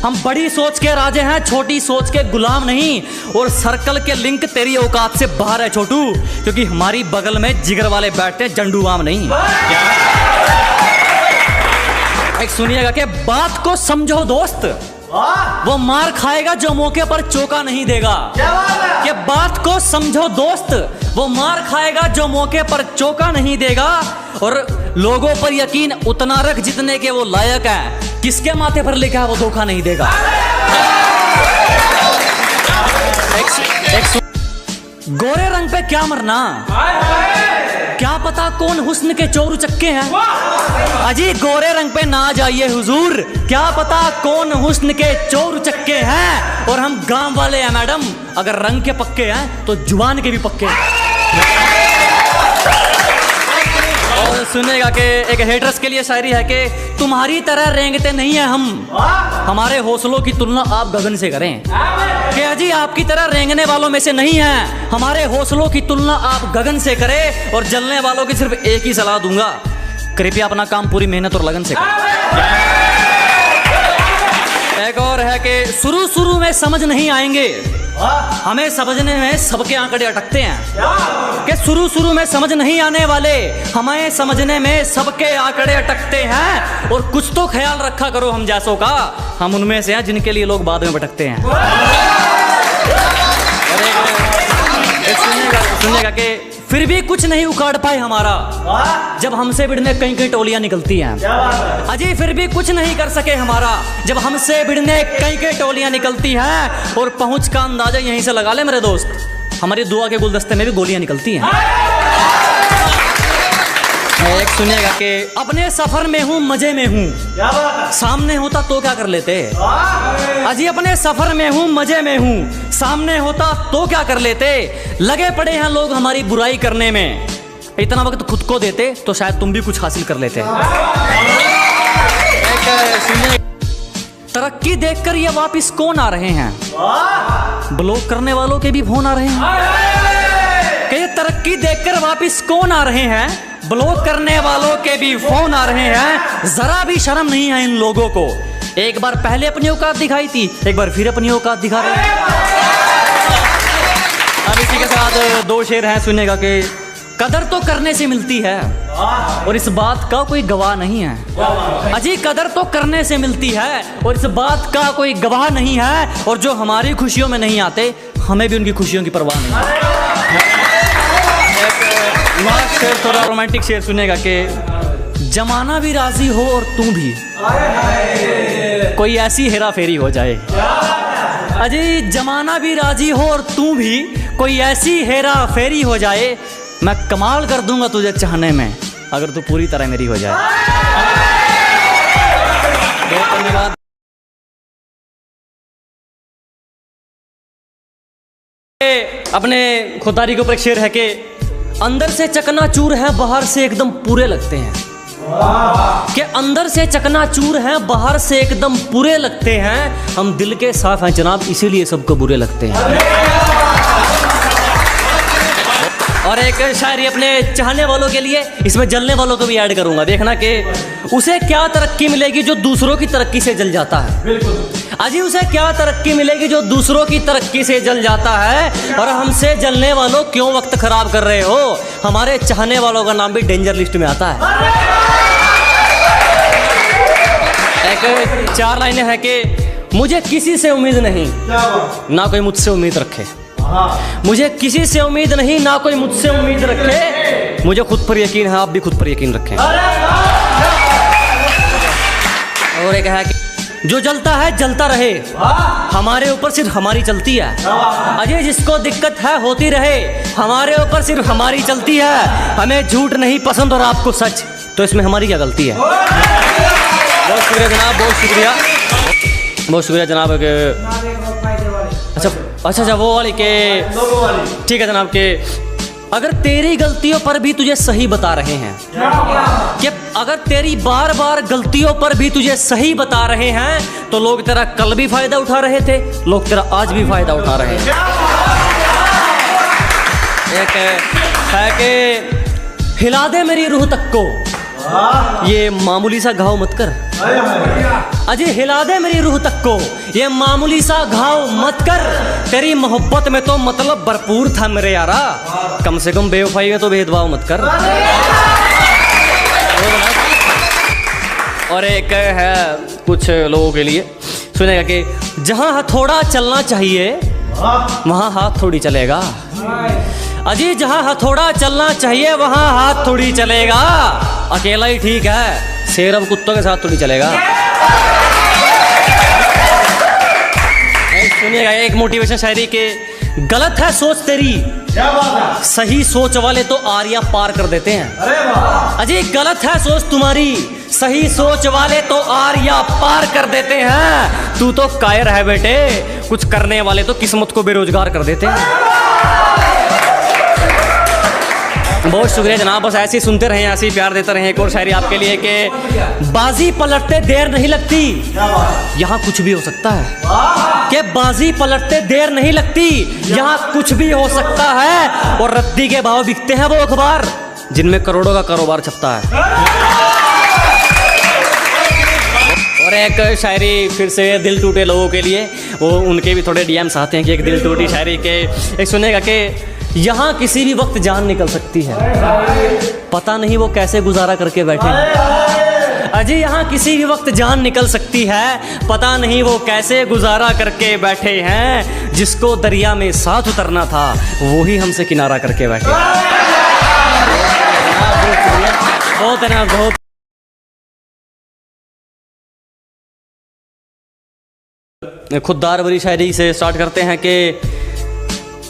हम बड़ी सोच के राजे हैं, छोटी सोच के गुलाम नहीं। और सर्कल के लिंक तेरी औकात से बाहर है छोटू, क्योंकि हमारी बगल में जिगर वाले बैठते झंडू आम नहीं। एक सुनिएगा कि बात को समझो दोस्त, वो मार खाएगा जो मौके पर चौका नहीं देगा। कि बात को समझो दोस्त, वो मार खाएगा जो मौके पर चौका नहीं देगा। और लोगों पर यकीन उतना रख जितने के वो लायक है, किसके माथे पर लिखा है वो धोखा नहीं देगा। गोरे रंग पे क्या मरना, क्या पता कौन हुस्न के चोर चक्के हैं। अजी गोरे रंग पे ना जाइए हुजूर, क्या पता कौन हुस्न के चोर चक्के हैं। और हम गांव वाले हैं मैडम, अगर रंग के पक्के हैं तो जुबान के भी पक्के हैं। और सुनेगा कि एक हेटर्स के लिए शायरी है कि तुम्हारी तरह रेंगते नहीं है हम, हमारे हौसलों की तुलना आप गगन से करें। क्या जी आपकी तरह रेंगने वालों में से नहीं है, हमारे हौसलों की तुलना आप गगन से करें। और जलने वालों की सिर्फ एक ही सलाह दूंगा, कृपया अपना काम पूरी मेहनत और लगन से करें। एक और है कि शुरू शुरू में समझ नहीं आएंगे, हमें समझने में सबके आंकड़े अटकते हैं। कि शुरू शुरू में समझ नहीं आने वाले, हमें समझने में सबके आंकड़े अटकते हैं। और कुछ तो ख्याल रखा करो हम जैसों का, हम उनमें से हैं जिनके लिए लोग बाद में भटकते हैं। सुनिएगा कि फिर भी कुछ नहीं उखाड़ पाए हमारा, जब हमसे भिड़ने कई कई टोलियां निकलती हैं। अजी फिर भी कुछ नहीं कर सके हमारा, जब हमसे भिड़ने कई कई टोलियां निकलती हैं। और पहुंच का अंदाजा यहीं से लगा ले मेरे दोस्त, हमारी दुआ के गुलदस्ते में भी गोलियां निकलती हैं। एक सुनिएगा कि अपने सफर में हूँ मजे में हूँ, सामने होता तो क्या कर लेते। अजी अपने सफर में हूँ मजे में हूँ, सामने होता तो क्या कर लेते। लगे पड़े हैं लोग हमारी बुराई करने में, इतना वक्त खुद को देते तो शायद तुम भी कुछ हासिल कर लेते। तरक्की देखकर ये वापिस कौन आ रहे हैं, ब्लॉक करने वालों के भी फोन आ रहे हैं। कि ये तरक्की देखकर वापिस कौन आ रहे हैं, ब्लॉक करने वालों के भी फोन आ रहे हैं। जरा भी शर्म नहीं है इन लोगों को, एक बार पहले अपनी औकात दिखाई थी, एक बार फिर अपनी औकात दिखा रहे हैं। अब इसी के साथ दो शेर हैं, सुनेगा कि कदर तो करने से मिलती है और इस बात का कोई गवाह नहीं है। अजी कदर तो करने से मिलती है और इस बात का कोई गवाह नहीं है। और जो हमारी खुशियों में नहीं आते, हमें भी उनकी खुशियों की परवाह नहीं है। शेर थोड़ा रोमांटिक शेर सुनेगा कि जमाना भी राजी हो और तू भी, कोई ऐसी हेरा फेरी हो जाए। अजी जमाना भी राजी हो और तू भी, कोई ऐसी हेरा फेरी हो जाए। मैं कमाल कर दूंगा तुझे चाहने में, अगर तू पूरी तरह मेरी हो जाए। बहुत धन्यवाद। अपने खुदारी के ऊपर एक शेर है कि अंदर से चकनाचूर है, बाहर से एकदम पूरे लगते हैं। कि अंदर से चकनाचूर है, बाहर से एकदम पूरे लगते हैं। हम दिल के साफ हैं जनाब, इसीलिए सबको बुरे लगते हैं। और एक शायरी अपने चाहने वालों के लिए, इसमें जलने वालों को भी ऐड करूंगा। देखना कि उसे क्या तरक्की मिलेगी जो दूसरों की तरक्की से जल जाता है। बिल्कुल। अजी उसे क्या तरक्की मिलेगी जो दूसरों की तरक्की से जल जाता है। और हमसे जलने वालों क्यों वक्त खराब कर रहे हो, हमारे चाहने वालों का नाम भी डेंजर लिस्ट में आता है। एक 4 लाइनें हैं कि मुझे किसी से उम्मीद नहीं, ना कोई मुझसे उम्मीद रखे। मुझे किसी से उम्मीद नहीं, ना कोई मुझसे उम्मीद रखे। मुझे खुद पर यकीन है, आप भी खुद पर यकीन रखें। और एक है कि जो जलता है जलता रहे, हमारे ऊपर सिर्फ हमारी चलती है। अजय जिसको दिक्कत है होती रहे, हमारे ऊपर सिर्फ हमारी चलती है। हमें झूठ नहीं पसंद और आपको सच, तो इसमें हमारी क्या गलती है। बहुत शुक्रिया जनाब, बहुत शुक्रिया, बहुत शुक्रिया जनाब के। अच्छा वो वाली के, ठीक है जनाब के, अगर तेरी गलतियों पर भी तुझे सही बता रहे हैं, कि अगर तेरी बार बार गलतियों पर भी तुझे सही बता रहे हैं, तो लोग तेरा कल भी फायदा उठा रहे थे, लोग तेरा आज भी फायदा उठा रहे हैं। एक है कि हिला दे मेरी रूह तक को, ये मामूली सा घाव मत कर। अजी हिला दे मेरी रूह तक को, ये मामूली सा घाव मत कर। तेरी मोहब्बत में तो मतलब भरपूर था मेरे यारा, कम से कम बेवफाई में तो भेदभाव मत कर। और एक है कुछ लोगों के लिए, सुनेगा कि जहां हथौड़ा चलना चाहिए वहां हाथ थोड़ी चलेगा। अजी जहां हथौड़ा चलना चाहिए वहां हाथ थोड़ी चलेगा। अकेला ही ठीक है, शेर अब कुत्तों के साथ थोड़ी चलेगा। सुनिएगा एक मोटिवेशन शायरी के, गलत है सोच तेरी, क्या बात है, सही सोच वाले तो आरिया पार कर देते हैं। अरे वाह। अजी गलत है सोच तुम्हारी, सही सोच वाले तो आरिया पार कर देते हैं। तू तो कायर है बेटे, कुछ करने वाले तो किस्मत को बेरोजगार कर देते हैं। बहुत शुक्रिया जनाब, बस ऐसे ही सुनते रहें, ऐसे ही प्यार देते रहें। एक और शायरी आपके लिए कि बाजी पलटते देर नहीं लगती, यहाँ कुछ भी हो सकता है। कि बाजी पलटते देर नहीं लगती, यहाँ कुछ भी हो सकता है। और रद्दी के भाव बिकते हैं वो अखबार जिनमें करोड़ों का कारोबार छपता है। और एक शायरी फिर से दिल टूटे लोगों के लिए, वो उनके भी थोड़े डीएम्स आते हैं कि एक दिल टूटी शायरी के। एक सुनेगा कि यहाँ किसी भी वक्त जान निकल सकती है, पता नहीं वो कैसे गुजारा करके बैठे हैं। अजी यहाँ किसी भी वक्त जान निकल सकती है, पता नहीं वो कैसे गुजारा करके बैठे हैं। जिसको दरिया में साथ उतरना था वो ही हमसे किनारा करके बैठे। बहुत है ना, बहुत। खुददार भरी शायरी से स्टार्ट करते हैं कि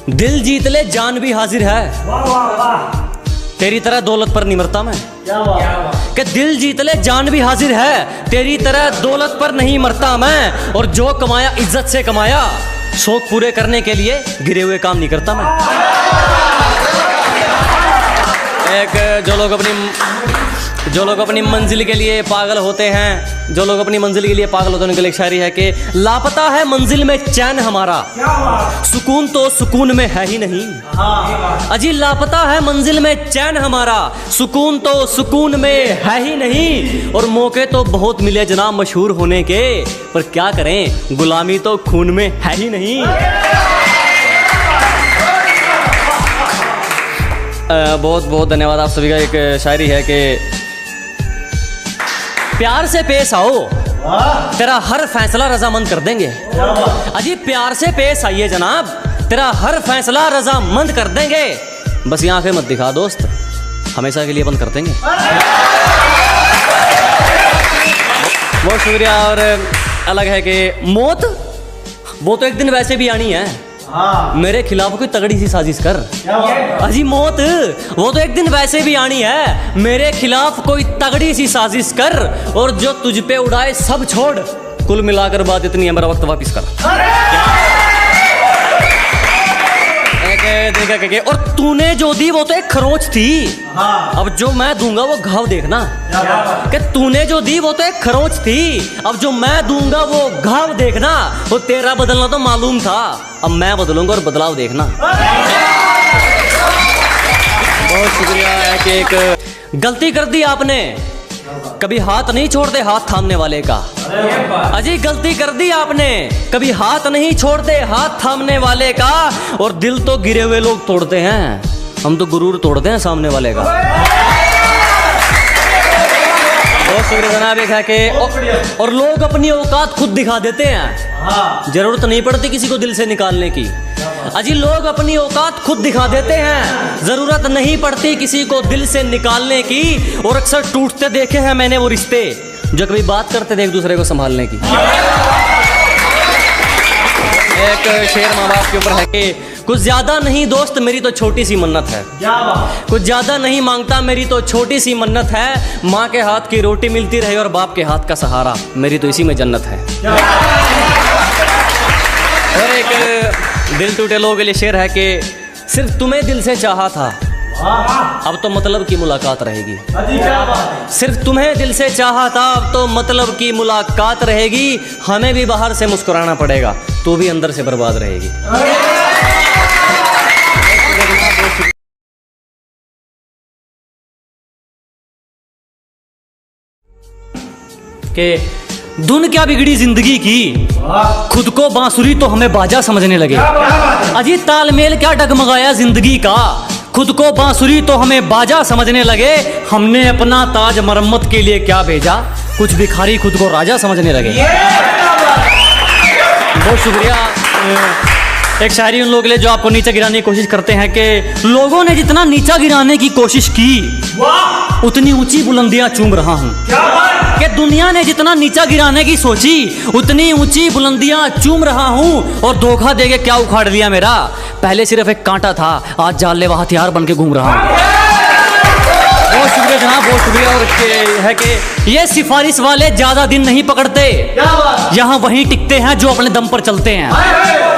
दिल जीत ले जान भी हाजिर है, तेरी तरह दौलत पर नहीं मरता मैं। कि दिल जीत ले जान भी हाजिर है, तेरी तरह दौलत पर नहीं मरता मैं। और जो कमाया इज्जत से कमाया, शौक पूरे करने के लिए गिरे हुए काम नहीं करता मैं। एक जो लोग अपनी मंजिल के लिए पागल होते हैं, जो लोग अपनी मंजिल के लिए पागल होते हैं, उनके लिए एक शायरी है कि लापता है मंजिल में चैन हमारा, सुकून तो सुकून में है ही नहीं। अजी लापता है मंजिल में चैन हमारा, सुकून तो सुकून में है ही नहीं। और मौके तो बहुत मिले जनाब मशहूर होने के, पर क्या करें गुलामी तो खून में है ही नहीं। बहुत बहुत धन्यवाद आप सभी का। एक शायरी है कि प्यार से पेश आओ, तेरा हर फैसला रजामंद कर देंगे। अजी प्यार से पेश आइए जनाब, तेरा हर फैसला रजामंद कर देंगे। बस ये आंखें मत दिखा दोस्त, हमेशा के लिए बंद कर देंगे। बहुत शुक्रिया। और अलग है कि मौत वो तो एक दिन वैसे भी आनी है, मेरे खिलाफ कोई तगड़ी सी साजिश कर। अजी मौत वो तो एक दिन वैसे भी आनी है, मेरे खिलाफ कोई तगड़ी सी साजिश कर। और जो तुझ पे उड़ाए सब छोड़, कुल मिलाकर बात इतनी है मेरा वक्त वापिस कर। और तूने जो दी वो तो एक खरोच थी, अब जो मैं दूंगा वो घाव देखना। कि तूने जो दी वो तो एक खरोच थी, अब जो मैं दूंगा वो घाव देखना। वो तेरा बदलना तो मालूम था, अब मैं बदलूंगा और बदलाव देखना। बहुत शुक्रिया। कि एक गलती कर दी आपने, कभी हाथ नहीं छोड़ते हाथ थामने वाले का। अजी गलती कर दी आपने, कभी हाथ नहीं छोड़ते हाथ थामने वाले का। और दिल तो गिरे हुए लोग तोड़ते हैं, हम तो गुरूर तोड़ते हैं सामने वाले का। बहुत शुक्रिया जनाब। एक है कि और लोग अपनी औकात खुद दिखा देते हैं, जरूरत नहीं पड़ती किसी को दिल से निकालने की। अजी लोग अपनी औकात खुद दिखा देते हैं, जरूरत नहीं पड़ती किसी को दिल से निकालने की। और अक्सर टूटते देखे हैं मैंने वो रिश्ते, जो कभी बात करते थे एक दूसरे को संभालने की। एक शेर माँ बाप के ऊपर है कि कुछ ज्यादा नहीं दोस्त मेरी तो छोटी सी मन्नत है, कुछ ज्यादा नहीं मांगता मेरी तो छोटी सी मन्नत है, माँ के हाथ की रोटी मिलती रहे और बाप के हाथ का सहारा, मेरी तो इसी में जन्नत है। और एक दिल टूटे लोगों के लिए शेर है कि सिर्फ तुम्हें दिल से चाहा था, अब तो मतलब की मुलाकात रहेगी। सिर्फ तुम्हें दिल से चाहा था, अब तो मतलब की मुलाकात रहेगी। हमें भी बाहर से मुस्कुराना पड़ेगा, तो भी अंदर से बर्बाद रहेगी। कि धुन क्या बिगड़ी जिंदगी की, खुद को बांसुरी तो हमें बाजा समझने लगे। अजी तालमेल क्या डगमगाया जिंदगी का, खुद को बांसुरी तो हमें बाजा समझने लगे। हमने अपना ताज मरम्मत के लिए क्या भेजा, कुछ भिखारी खुद को राजा समझने लगे। बहुत शुक्रिया। एक शायरी उन लोगों के लिए जो आपको नीचा गिराने की कोशिश करते हैं कि लोगों ने जितना नीचा गिराने की कोशिश की उतनी ऊंची बुलंदियां चूम रहा हूं। कि दुनिया ने जितना नीचा गिराने की सोची उतनी ऊंची बुलंदियां चूम रहा हूं। और धोखा देके क्या उखाड़ दिया मेरा, पहले सिर्फ एक कांटा था, आज जानलेवा हथियार बन के घूम रहा हूं। बहुत शुक्रिया जनाब, बहुत शुक्रिया। और है कि ये सिफारिश वाले ज्यादा दिन नहीं पकड़ते, यहाँ वहीं टिकते हैं जो अपने दम पर चलते हैं।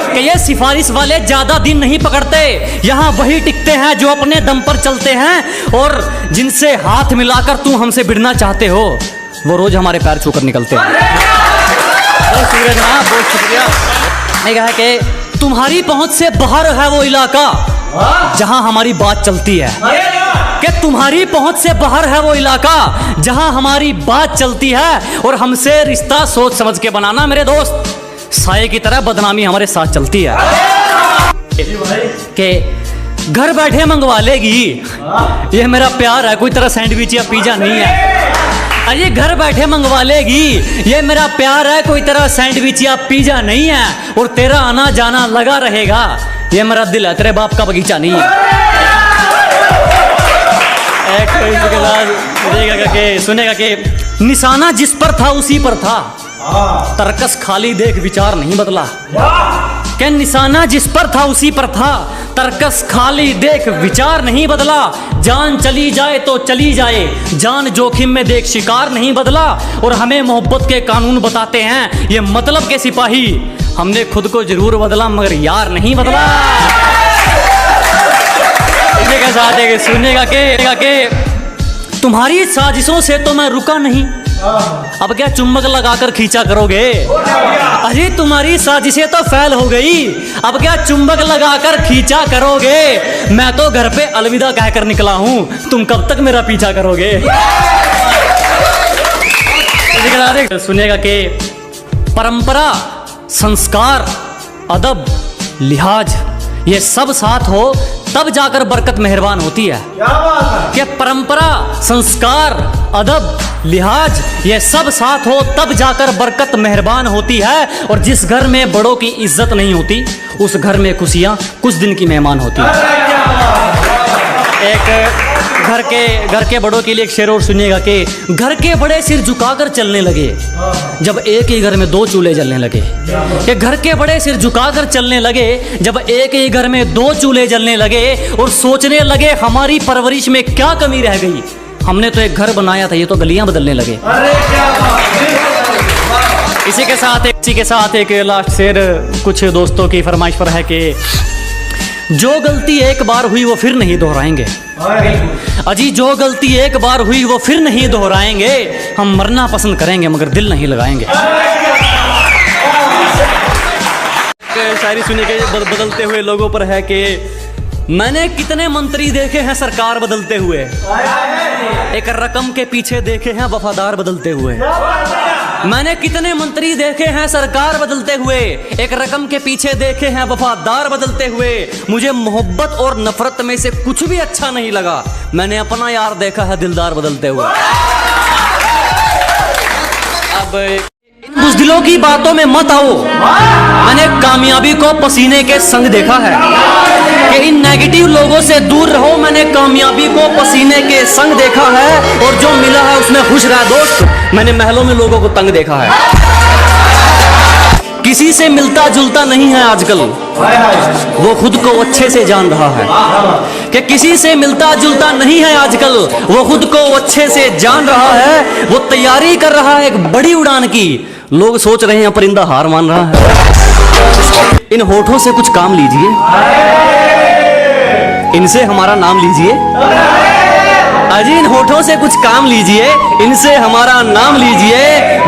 कि ये सिफारिश वाले ज्यादा दिन नहीं पकड़ते, यहाँ वही टिकते हैं जो अपने दम पर चलते हैं। और जिनसे हाथ मिलाकर तुम हमसे भिड़ना चाहते हो, वो रोज हमारे पैर छूकर निकलते हैं। बहुत शुक्रिया जनाब, बहुत शुक्रिया। मैं कहा कि तुम्हारी पहुंच से बाहर है वो इलाका जहां हमारी बात चलती है। कि तुम्हारी पहुंच से बाहर है वो इलाका जहां हमारी बात चलती है। और हमसे रिश्ता सोच समझ के बनाना मेरे दोस्त, साये की तरह बदनामी हमारे साथ चलती है। कि घर बैठे मंगवा लेगी, ये मेरा प्यार है, कोई तरह सैंडविच या पिज्जा नहीं है। अरे घर बैठे मंगवा लेगी, ये मेरा प्यार है, कोई तरह सैंडविच या पिज्जा नहीं है। और तेरा आना जाना लगा रहेगा, ये मेरा दिल है, तेरे बाप का बगीचा नहीं है। एक इसके बाद सुनेगा कि निशाना जिस पर था उसी पर था, तरकस खाली देख विचार नहीं बदला। क्या निशाना जिस पर था उसी पर था, तरकस खाली देख विचार नहीं बदला। जान चली जाए तो चली जाए, जान जोखिम में देख शिकार नहीं बदला। और हमें मोहब्बत के कानून बताते हैं ये मतलब के सिपाही, हमने खुद को जरूर बदला मगर यार नहीं बदला। इसी के साथ सुनेगा के तुम्हारी साजिशों से तो मैं रुका नहीं, अब क्या चुम्बक लगाकर खींचा करोगे। अरे तुम्हारी साजिशें तो फैल हो गई, अब क्या चुम्बक लगाकर खींचा करोगे। मैं तो घर पे अलविदा कहकर निकला हूं, तुम कब तक मेरा पीछा करोगे। सुनेगा कि परंपरा, संस्कार, अदब, लिहाज ये सब साथ हो तब जाकर बरकत मेहरबान होती है। क्या परंपरा, संस्कार, अदब, लिहाज ये सब साथ हो तब जाकर बरकत मेहरबान होती है। और जिस घर में बड़ों की इज्जत नहीं होती उस घर में खुशियां कुछ दिन की मेहमान होती है। एक घर के बड़ों के लिए एक शेर और सुनिएगा कि घर के बड़े सिर झुकाकर चलने लगे जब एक ही घर में दो चूल्हे जलने लगे। कि घर के बड़े सिर झुकाकर चलने लगे जब एक ही घर में दो चूल्हे जलने लगे। और सोचने लगे हमारी परवरिश में क्या कमी रह गई, हमने तो एक घर बनाया था, ये तो गलियां बदलने लगे। इसी के साथ एक लास्ट शेर कुछ दोस्तों की फरमाइश पर है कि जो गलती एक बार हुई वो फिर नहीं दोहराएंगे। अजी जो गलती एक बार हुई वो फिर नहीं दोहराएंगे, हम मरना पसंद करेंगे मगर दिल नहीं लगाएंगे। शायरी सुनिए के बदलते हुए लोगों पर है कि मैंने कितने मंत्री देखे हैं सरकार बदलते हुए, एक रकम के पीछे देखे हैं वफादार बदलते हुए। मैंने कितने मंत्री देखे हैं सरकार बदलते हुए, एक रकम के पीछे देखे हैं वफादार बदलते हुए। मुझे मोहब्बत और नफरत में से कुछ भी अच्छा नहीं लगा, मैंने अपना यार देखा है दिलदार बदलते हुए। अब बुज़दिलों की बातों में मत आओ, मैंने कामयाबी को पसीने के संग देखा है। कि इन नेगेटिव लोगों से दूर रहो, मैंने कामयाबी को पसीने के संग देखा है। और जो मिला है उसमें खुश रहा दोस्त, मैंने महलों में लोगों को तंग देखा है। किसी से मिलता जुलता नहीं है आजकल, वो खुद को अच्छे से जान रहा है। कि किसी से मिलता जुलता नहीं है आजकल, वो खुद को अच्छे से जान रहा है। वो तैयारी कर रहा है एक बड़ी उड़ान की, लोग सोच रहे हैं परिंदा हार मान रहा है। इन होठों से कुछ काम लीजिए, इनसे हमारा नाम लीजिए। अजी इन होठों से कुछ काम लीजिए, इनसे हमारा नाम लीजिए।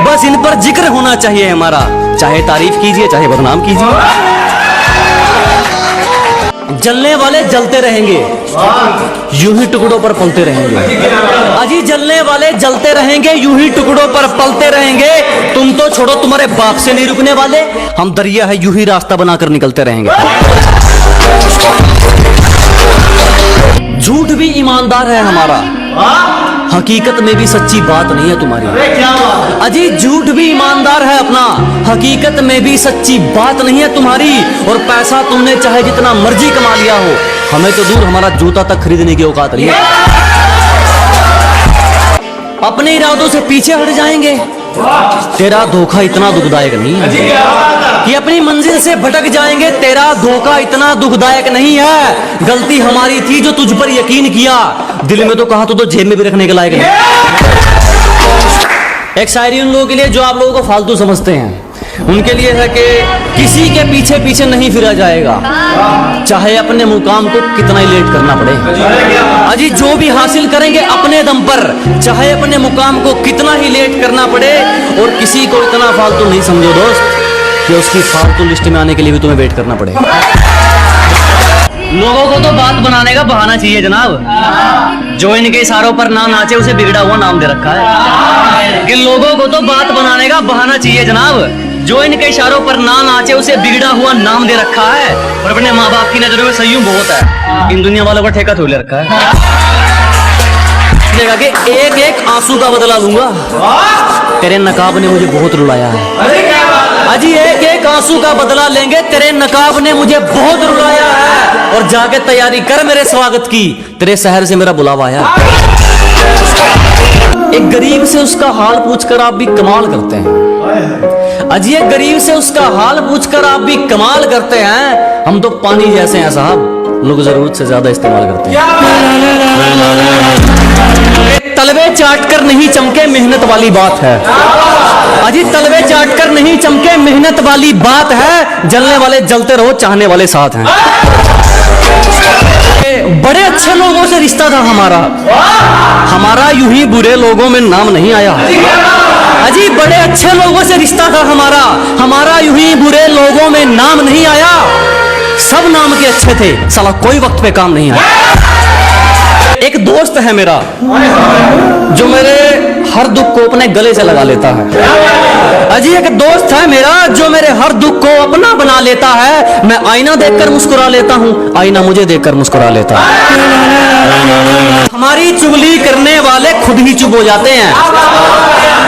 बस इन पर जिक्र होना चाहिए हमारा, चाहे तारीफ कीजिए चाहे बदनाम कीजिए। जलने वाले जलते रहेंगे, यूं ही टुकड़ों पर पलते रहेंगे। अजी जलने वाले जलते रहेंगे, यूं ही टुकड़ों पर पलते रहेंगे। तुम तो छोड़ो, तुम्हारे बाप से नहीं रुकने वाले, हम दरिया है यूं ही रास्ता बनाकर निकलते रहेंगे। झूठ भी ईमानदार है हमारा, हकीकत में भी सच्ची बात नहीं है तुम्हारी। अजी झूठ भी ईमानदार है अपना, हकीकत में भी सच्ची बात नहीं है तुम्हारी। और पैसा तुमने चाहे जितना मर्जी कमा लिया हो, हमें तो दूर हमारा जूता तक खरीदने की औकात नहीं है। अपने इरादों से पीछे हट जाएंगे। तेरा धोखा इतना दुखदायक नहीं है कि अपनी मंजिल से भटक जाएंगे। तेरा धोखा इतना दुखदायक नहीं है। गलती हमारी थी जो तुझ पर यकीन किया, दिल में तो कहा तो जेब में भी रखने के लायक नहीं। एक शायरी उन लोगों के लिए जो आप लोगों को फालतू समझते हैं, उनके लिए है कि किसी के पीछे पीछे नहीं फिरा जाएगा, चाहे अपने मुकाम को कितना ही लेट करना पड़े। अजी जो भी हासिल करेंगे अपने दम पर, चाहे अपने मुकाम को कितना ही लेट करना पड़े। और किसी को इतना फालतू नहीं समझो दोस्त कि उसकी फालतू लिस्ट में आने के लिए भी तुम्हें वेट करना पड़े। लोगों को तो बात बनाने का बहाना चाहिए जनाब, जो इनके इशारों पर ना नाचे उसे बिगड़ा हुआ नाम दे रखा है। कि लोगों को तो बात बनाने का बहाना चाहिए जनाब, जो इनके इशारों पर ना नाचे उसे बिगड़ा हुआ नाम दे रखा है। और अपने माँ बाप की नजरों में संयम बहुत है, इन दुनिया वालों का ठेका थोड़े रखा है। देखा कि एक एक आंसू का बदला लूंगा, तेरे नकाब ने मुझे बहुत रुलाया है। अजी एक एक आंसू का बदला लेंगे, तेरे नकाब ने मुझे बहुत रुलाया है। और जाके तैयारी कर मेरे स्वागत की, तेरे शहर से मेरा बुलावा आया। एक गरीब से उसका हाल पूछकर आप भी कमाल करते हैं। अजी एक गरीब से उसका हाल पूछकर आप भी कमाल करते हैं। हम तो पानी जैसे हैं साहब, लोग जरूरत से ज्यादा इस्तेमाल करते हैं। तलवे चाट कर नहीं चमके मेहनत वाली बात है। अजी तलवे चाट कर नहीं चमके मेहनत वाली बात है। जलने वाले जलते रहो, चाहने वाले साथ हैं। बड़े अच्छे लोगों से रिश्ता था हमारा यूं ही बुरे लोगों में नाम नहीं आया। अजी बड़े अच्छे लोगों से रिश्ता था हमारा यूं ही बुरे लोगों में नाम नहीं आया। सब नाम के अच्छे थे, साला कोई वक्त पे काम नहीं आया। एक दोस्त है मेरा जो मेरे हर दुख को अपने गले से लगा लेता है। अजी एक दोस्त है मेरा जो मेरे हर दुख को अपना बना लेता है। मैं आईना देखकर मुस्कुरा लेता हूँ, आईना मुझे देखकर मुस्कुरा लेता है। हमारी चुगली करने वाले खुद ही चुप हो जाते हैं,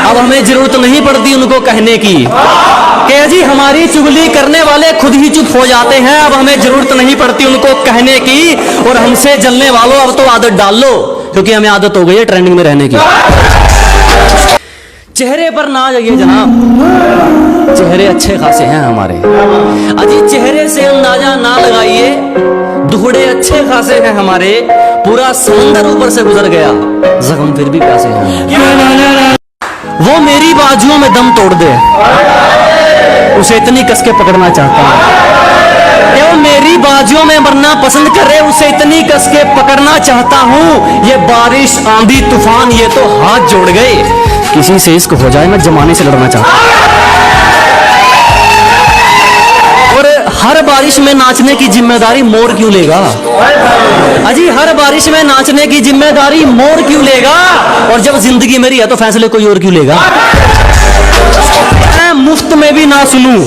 अब हमें जरूरत नहीं पड़ती उनको कहने की। कि अजी हमारी चुगली करने वाले खुद ही चुप हो जाते हैं, अब हमें जरूरत नहीं पड़ती उनको कहने की। और हमसे जलने वालों अब तो आदत डाल लो, क्योंकि हमें आदत हो गई है ट्रेंडिंग में रहने की। चेहरे पर ना जाइए जनाब, चेहरे अच्छे खासे हैं हमारे। अजी चेहरे से अंदाजा ना लगाइए, दुखड़े अच्छे खासे हैं हमारे। पूरा समंदर ऊपर से गुजर गया, जख्म फिर भी प्यासे हैं। वो मेरी बाजुओं में दम तोड़ दे, उसे इतनी कस के पकड़ना चाहता हूँ। वो मेरी बाजुओं में मरना पसंद करे, उसे इतनी कस के पकड़ना चाहता हूँ। ये बारिश आंधी तूफान ये तो हाथ जोड़ गए, किसी से इश्क हो जाए मैं जमाने से लड़ना चाहता हूँ। और हर बारिश में नाचने की जिम्मेदारी मोर क्यों लेगा? अजी हर बारिश में नाचने की जिम्मेदारी मोर क्यों लेगा? और जब जिंदगी मेरी है तो फैसले कोई और क्यों लेगा? मैं मुफ्त में भी ना सुनूं,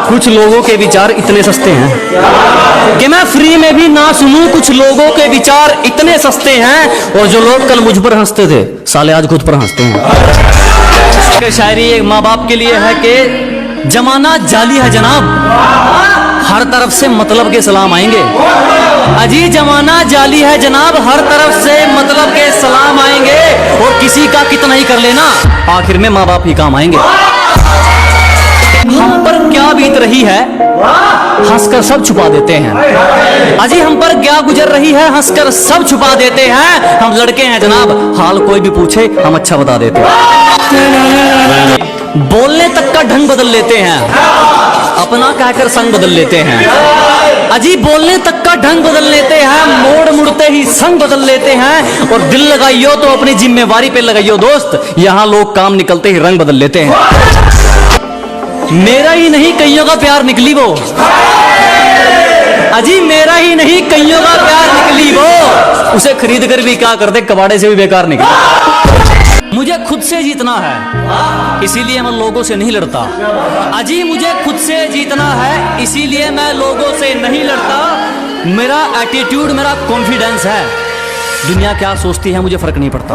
कुछ लोगों के विचार इतने सस्ते हैं कि मैं फ्री में भी ना सुनूं। कुछ लोगों के विचार इतने सस्ते हैं, और जो लोग कल मुझ पर हंसते थे साले आज खुद पर हंसते हैं। शायरी एक माँ बाप के लिए है कि जमाना जाली है जनाब, हर तरफ से मतलब के सलाम आएंगे। अजी जमाना जाली है जनाब, हर तरफ से मतलब के सलाम आएंगे। और किसी का कितना ही कर लेना, आखिर में माँ बाप ही काम आएंगे। हम पर क्या बीत रही है हंसकर सब छुपा देते हैं। अजी हम पर क्या गुजर रही है हंसकर सब छुपा देते हैं। हम लड़के हैं जनाब, हाल कोई भी पूछे हम अच्छा बता देते हैं। बोलने तक का ढंग बदल लेते हैं, अपना कहकर संग बदल लेते हैं। अजी बोलने तक का ढंग बदल लेते हैं, मोड़ मुड़ते ही संग बदल लेते हैं। और दिल लगाइयो तो अपनी जिम्मेवारी पे लगाइयो दोस्त, यहाँ लोग काम निकलते ही रंग बदल लेते हैं। मेरा ही नहीं कईयों का प्यार निकली वो, अजी मेरा ही नहीं कईयों का प्यार निकली वो, उसे खरीद कर भी क्या करते कबाड़े से भी बेकार निकली। मुझे खुद से जीतना है इसीलिए मैं लोगों से नहीं लड़ता। अजी मुझे खुद से जीतना है इसीलिए मैं लोगों से नहीं लड़ता। मेरा एटीट्यूड, मेरा कॉन्फिडेंस है, दुनिया क्या सोचती है मुझे फर्क नहीं पड़ता।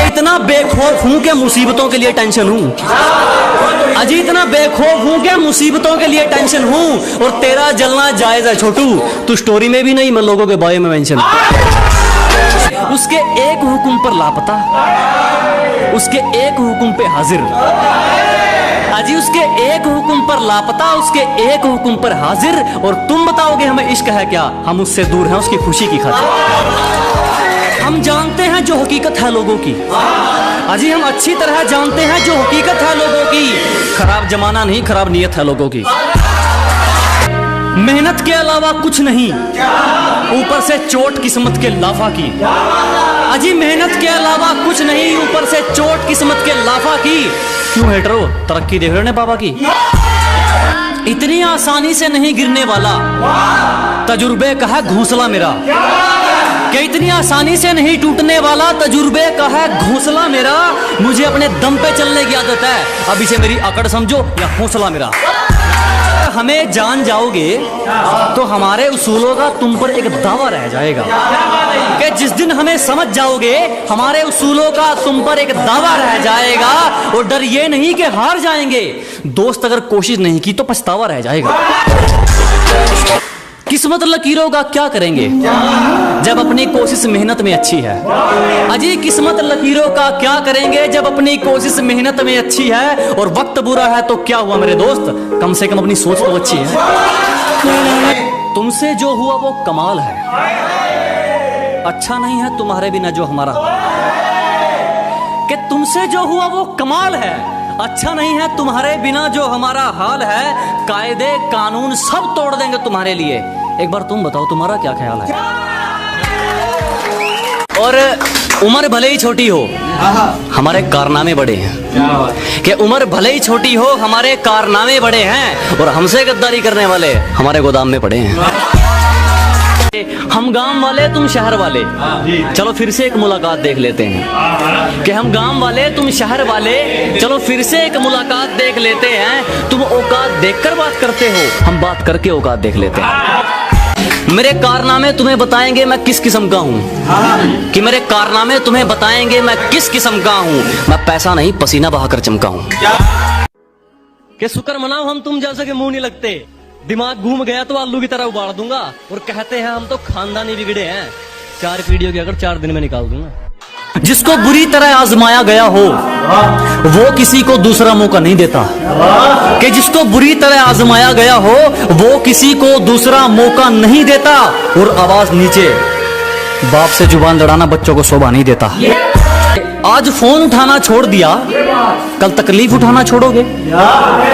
इतना बेखौफ हूं कि मुसीबतों के लिए टेंशन हूं। अजी इतना बेखौफ हूं कि मुसीबतों के लिए टेंशन हूं। और तेरा जलना जायज है छोटू, तू स्टोरी में भी नहीं, मैं लोगों के बारे में मेंशन। उसके एक हुक्म पर लापता, उसके एक हुक्म पे हाजिर। अजी उसके एक हुक्म पर लापता, उसके एक हुक्म पर हाजिर। और तुम बताओगे हमें इश्क है क्या, हम उससे दूर हैं उसकी खुशी की खातिर। हम जानते हैं जो हकीकत है लोगों की, अजी हम अच्छी तरह जानते हैं जो हकीकत है लोगों की। खराब जमाना नहीं, खराब नीयत है लोगों की। मेहनत के अलावा कुछ नहीं, ऊपर से चोट किस्मत के लाफा की। अजी मेहनत के अलावा कुछ नहीं, ऊपर से चोट किस्मत के लाफा की। क्यों हेटरो, तरक्की देख रहे ने बाबा की। इतनी आसानी से नहीं गिरने वाला, तजुर्बे का है घोंसला मेरा। कि इतनी आसानी से नहीं टूटने वाला, तजुर्बे का है घोंसला मेरा। मुझे अपने दम पे चलने की आदत है, अब इसे मेरी अकड़ समझो या हौसला मेरा। हमें जान जाओगे तो हमारे उसूलों का तुम पर एक दावा रह जाएगा। कि जिस दिन हमें समझ जाओगे हमारे उसूलों का तुम पर एक दावा रह जाएगा। और डर ये नहीं कि हार जाएंगे, दोस्त अगर कोशिश नहीं की तो पछतावा रह जाएगा। किस्मत लकीरों का क्या करेंगे जब अपनी कोशिश मेहनत में अच्छी है। अजी किस्मत लकीरों का क्या करेंगे जब अपनी कोशिश मेहनत में अच्छी है। और वक्त बुरा है तो क्या हुआ मेरे दोस्त, कम से कम अपनी सोच तो अच्छी है। तुमसे जो हुआ वो कमाल है, अच्छा नहीं है तुम्हारे बिना जो हमारा। कि तुमसे जो हुआ वो कमाल है, अच्छा नहीं है तुम्हारे बिना जो हमारा हाल है। कायदे कानून सब तोड़ देंगे तुम्हारे लिए। एक बार तुम बताओ तुम्हारा क्या ख्याल है। और उम्र भले ही छोटी हो हमारे कारनामे बड़े हैं। कि उम्र भले ही छोटी हो हमारे कारनामे बड़े हैं। और हमसे गद्दारी करने वाले हमारे गोदाम में पड़े हैं। हम गांव वाले तुम शहर वाले, चलो फिर से एक मुलाकात देख लेते हैं। कि हम गांव वाले तुम शहर वाले, चलो फिर से एक मुलाकात देख लेते हैं। तुम औकात देखकर बात करते हो, हम बात करके औकात देख लेते हैं। मेरे कारनामे तुम्हें बताएंगे मैं किस किस्म का हूँ। कि मेरे कारनामे तुम्हें बताएंगे मैं किस किस्म का हूँ। मैं पैसा नहीं पसीना बहाकर चमका हूँ। कि शुक्र मनाओ हम तुम जैसे के मुंह नहीं लगते। दिमाग घूम गया तो आलू की तरह उबाल दूंगा। और कहते हैं हम तो खानदानी बिगड़े हैं, 4 पीढ़ियों की अगर 4 दिन में निकाल दूंगा। जिसको बुरी तरह आजमाया गया हो वो किसी को दूसरा मौका नहीं देता। कि जिसको बुरी तरह आजमाया गया हो वो किसी को दूसरा मौका नहीं देता। और आवाज नीचे, बाप से जुबान लड़ाना बच्चों को शोभा नहीं देता। आज फोन उठाना छोड़ दिया, कल तकलीफ उठाना छोड़ोगे।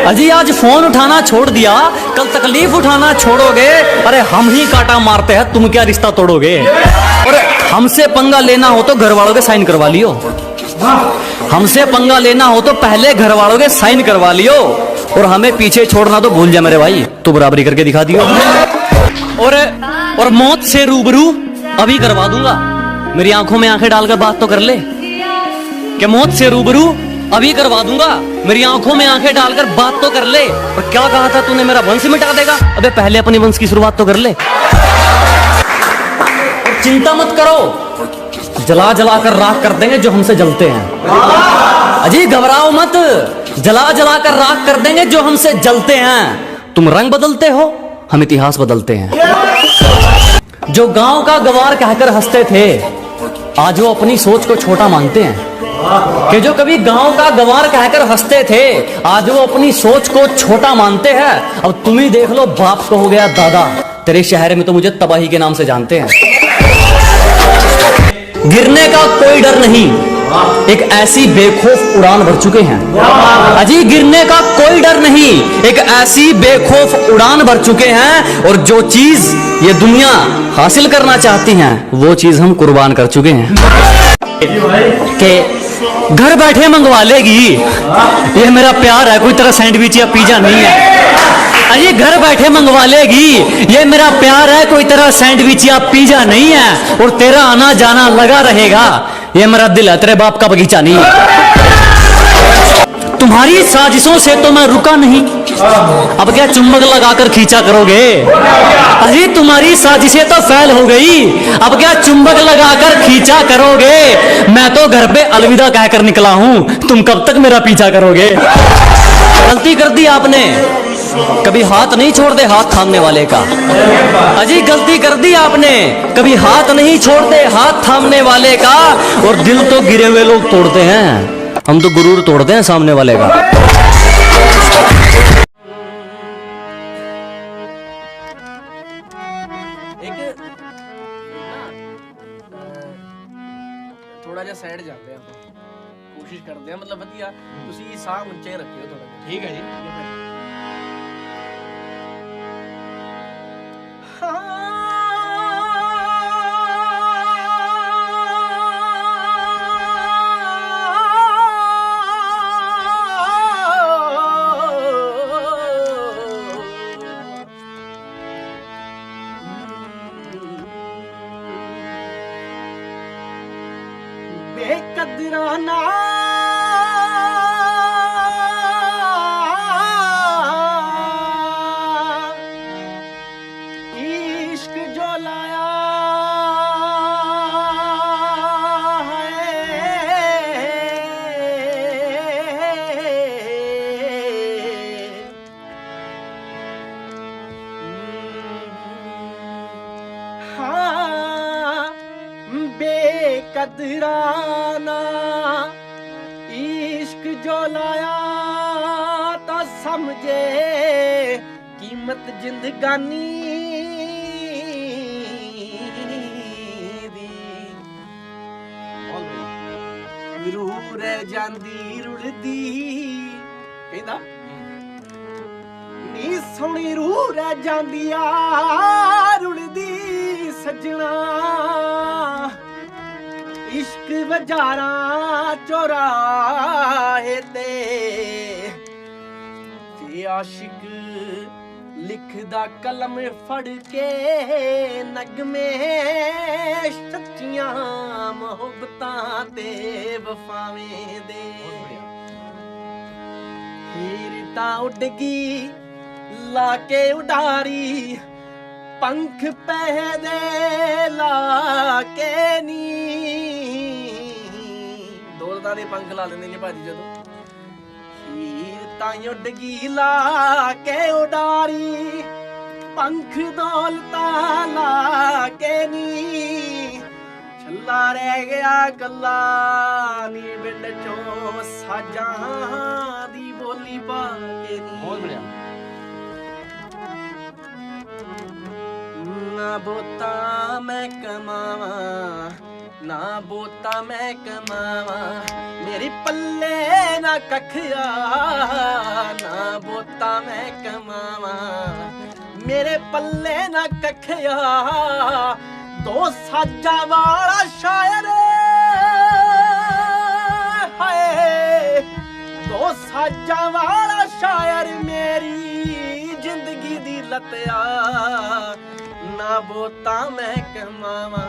अजी आज फोन उठाना छोड़ दिया, कल तकलीफ उठाना छोड़ोगे। अरे हम ही कांटा मारते हैं, तुम क्या रिश्ता तोड़ोगे। और हमसे पंगा लेना हो तो घर वालों के साइन करवा लियो। हमसे पंगा लेना हो तो पहले घर वालों के साइन करवा लियो। और हमें पीछे छोड़ना तो भूल जा मेरे भाई, तू बराबरी करके दिखा दियो। और मौत से रूबरू अभी करवा दूंगा, मेरी आंखों में आंखें डालकर बात तो कर ले। कि मौत से रूबरू अभी करवा दूंगा, मेरी आंखों में आंखें डालकर बात तो कर ले। और क्या कहा था तूने, मेरा वंश मिटा देगा। अबे पहले अपनी वंश की शुरुआत तो कर ले। और चिंता मत करो, जला जला कर राख कर देंगे जो हमसे जलते हैं। अजी घबराओ मत, जला जला कर राख कर देंगे जो हमसे जलते हैं। तुम रंग बदलते हो, हम इतिहास बदलते हैं। जो गांव का गवार कहकर हंसते थे आज वो अपनी सोच को छोटा मानते हैं। कि जो कभी गांव का गंवार कहकर हंसते थे, आज वो अपनी सोच को छोटा मानते हैं। अब तुम ही देख लो, बाप को हो गया दादा। तेरे शहर में तो मुझे तबाही के नाम से जानते हैं। गिरने का कोई डर नहीं, एक ऐसी बेखौफ उड़ान भर चुके हैं। अजी गिरने का कोई डर नहीं, एक ऐसी बेखौफ उड़ान भर चुके हैं। और जो चीज ये दुनिया हासिल करना चाहती हैं, वो चीज हम कुर्बान कर चुके हैं। कि घर बैठे मंगवा लेगी, ये मेरा प्यार है, कोई तरह सैंडविच या पिज्जा नहीं है। अरे घर बैठे मंगवा लेगी, ये मेरा प्यार है, कोई तरह सैंडविच या पिज्जा नहीं है। और तेरा आना जाना लगा रहेगा, ये मेरा दिल है, तेरे बाप का बगीचा नहीं है। तुम्हारी साजिशों से तो मैं रुका नहीं, अब क्या चुंबक लगाकर खींचा करोगे? अरे तुम्हारी साजिशें तो फैल हो गई, अब क्या चुंबक लगाकर खींचा करोगे? मैं तो घर पे अलविदा कहकर निकला हूं, तुम कब तक मेरा पीछा करोगे? गलती कर दी आपने, कभी हाथ नहीं छोड़ते हाथ थामने वाले का। अजी गलती कर दी आपने, कभी हाथ नहीं छोड़ते हाथ थामने वाले का। और दिल तो गिरे हुए लोग तोड़ते हैं, हम तो गुरूर तोड़ते हैं सामने वाले का। एक थोड़ा ਜਿਹਾ ਸਾਈਡ ਜਾਂਦੇ ਆ ਆਪਾਂ, ਕੋਸ਼ਿਸ਼ ਕਰਦੇ ਆ, ਮਤਲਬ ਵਧੀਆ ਤੁਸੀਂ ਸਾਹ ਉੱਚੇ ਰੱਖਿਓ ਥੋੜਾ ਜਿਹਾ। ਠੀਕ ਹੈ ਜੀ। बेकदरा ना इश्क जो लाया है, हाँ बेकदराना इश्क जो लाया तो समझे कीमत जिंदगानी दी। रूह रह जांदी रुड़दी, कहंदा नी सोहनी रूह रह जांदी आ रुड़दी सजना। इश्क वजारा चौराहे ते आशिक लिखदा कलम फड़ के नगमे सच्चियां मोहब्बतां ते वफावें दे। हीर तां उडगी लाके उडारी, पंख पहदे लाके नी। दौलतां दे पंख ला लेंदे ने भाजी जदों। हीर तां उडगी लाके उडारी, पंख दौलतां लाके नी। छल्ला रह गया कल्ला नी बिंड चों साजां दी बोली पा के नी। बहुत बढ़िया। ना बोता मैं कमावा, ना बोता मैं कमावा, मेरी पल्ले ना कखिया। ना बोता मैं कमावा, मेरे पल्ले ना कखिया। दो साजा वाला शायर हाय, दो साजा वाला शायर मेरी जिंदगी दी लतिया। ना बोता मैं कमावा,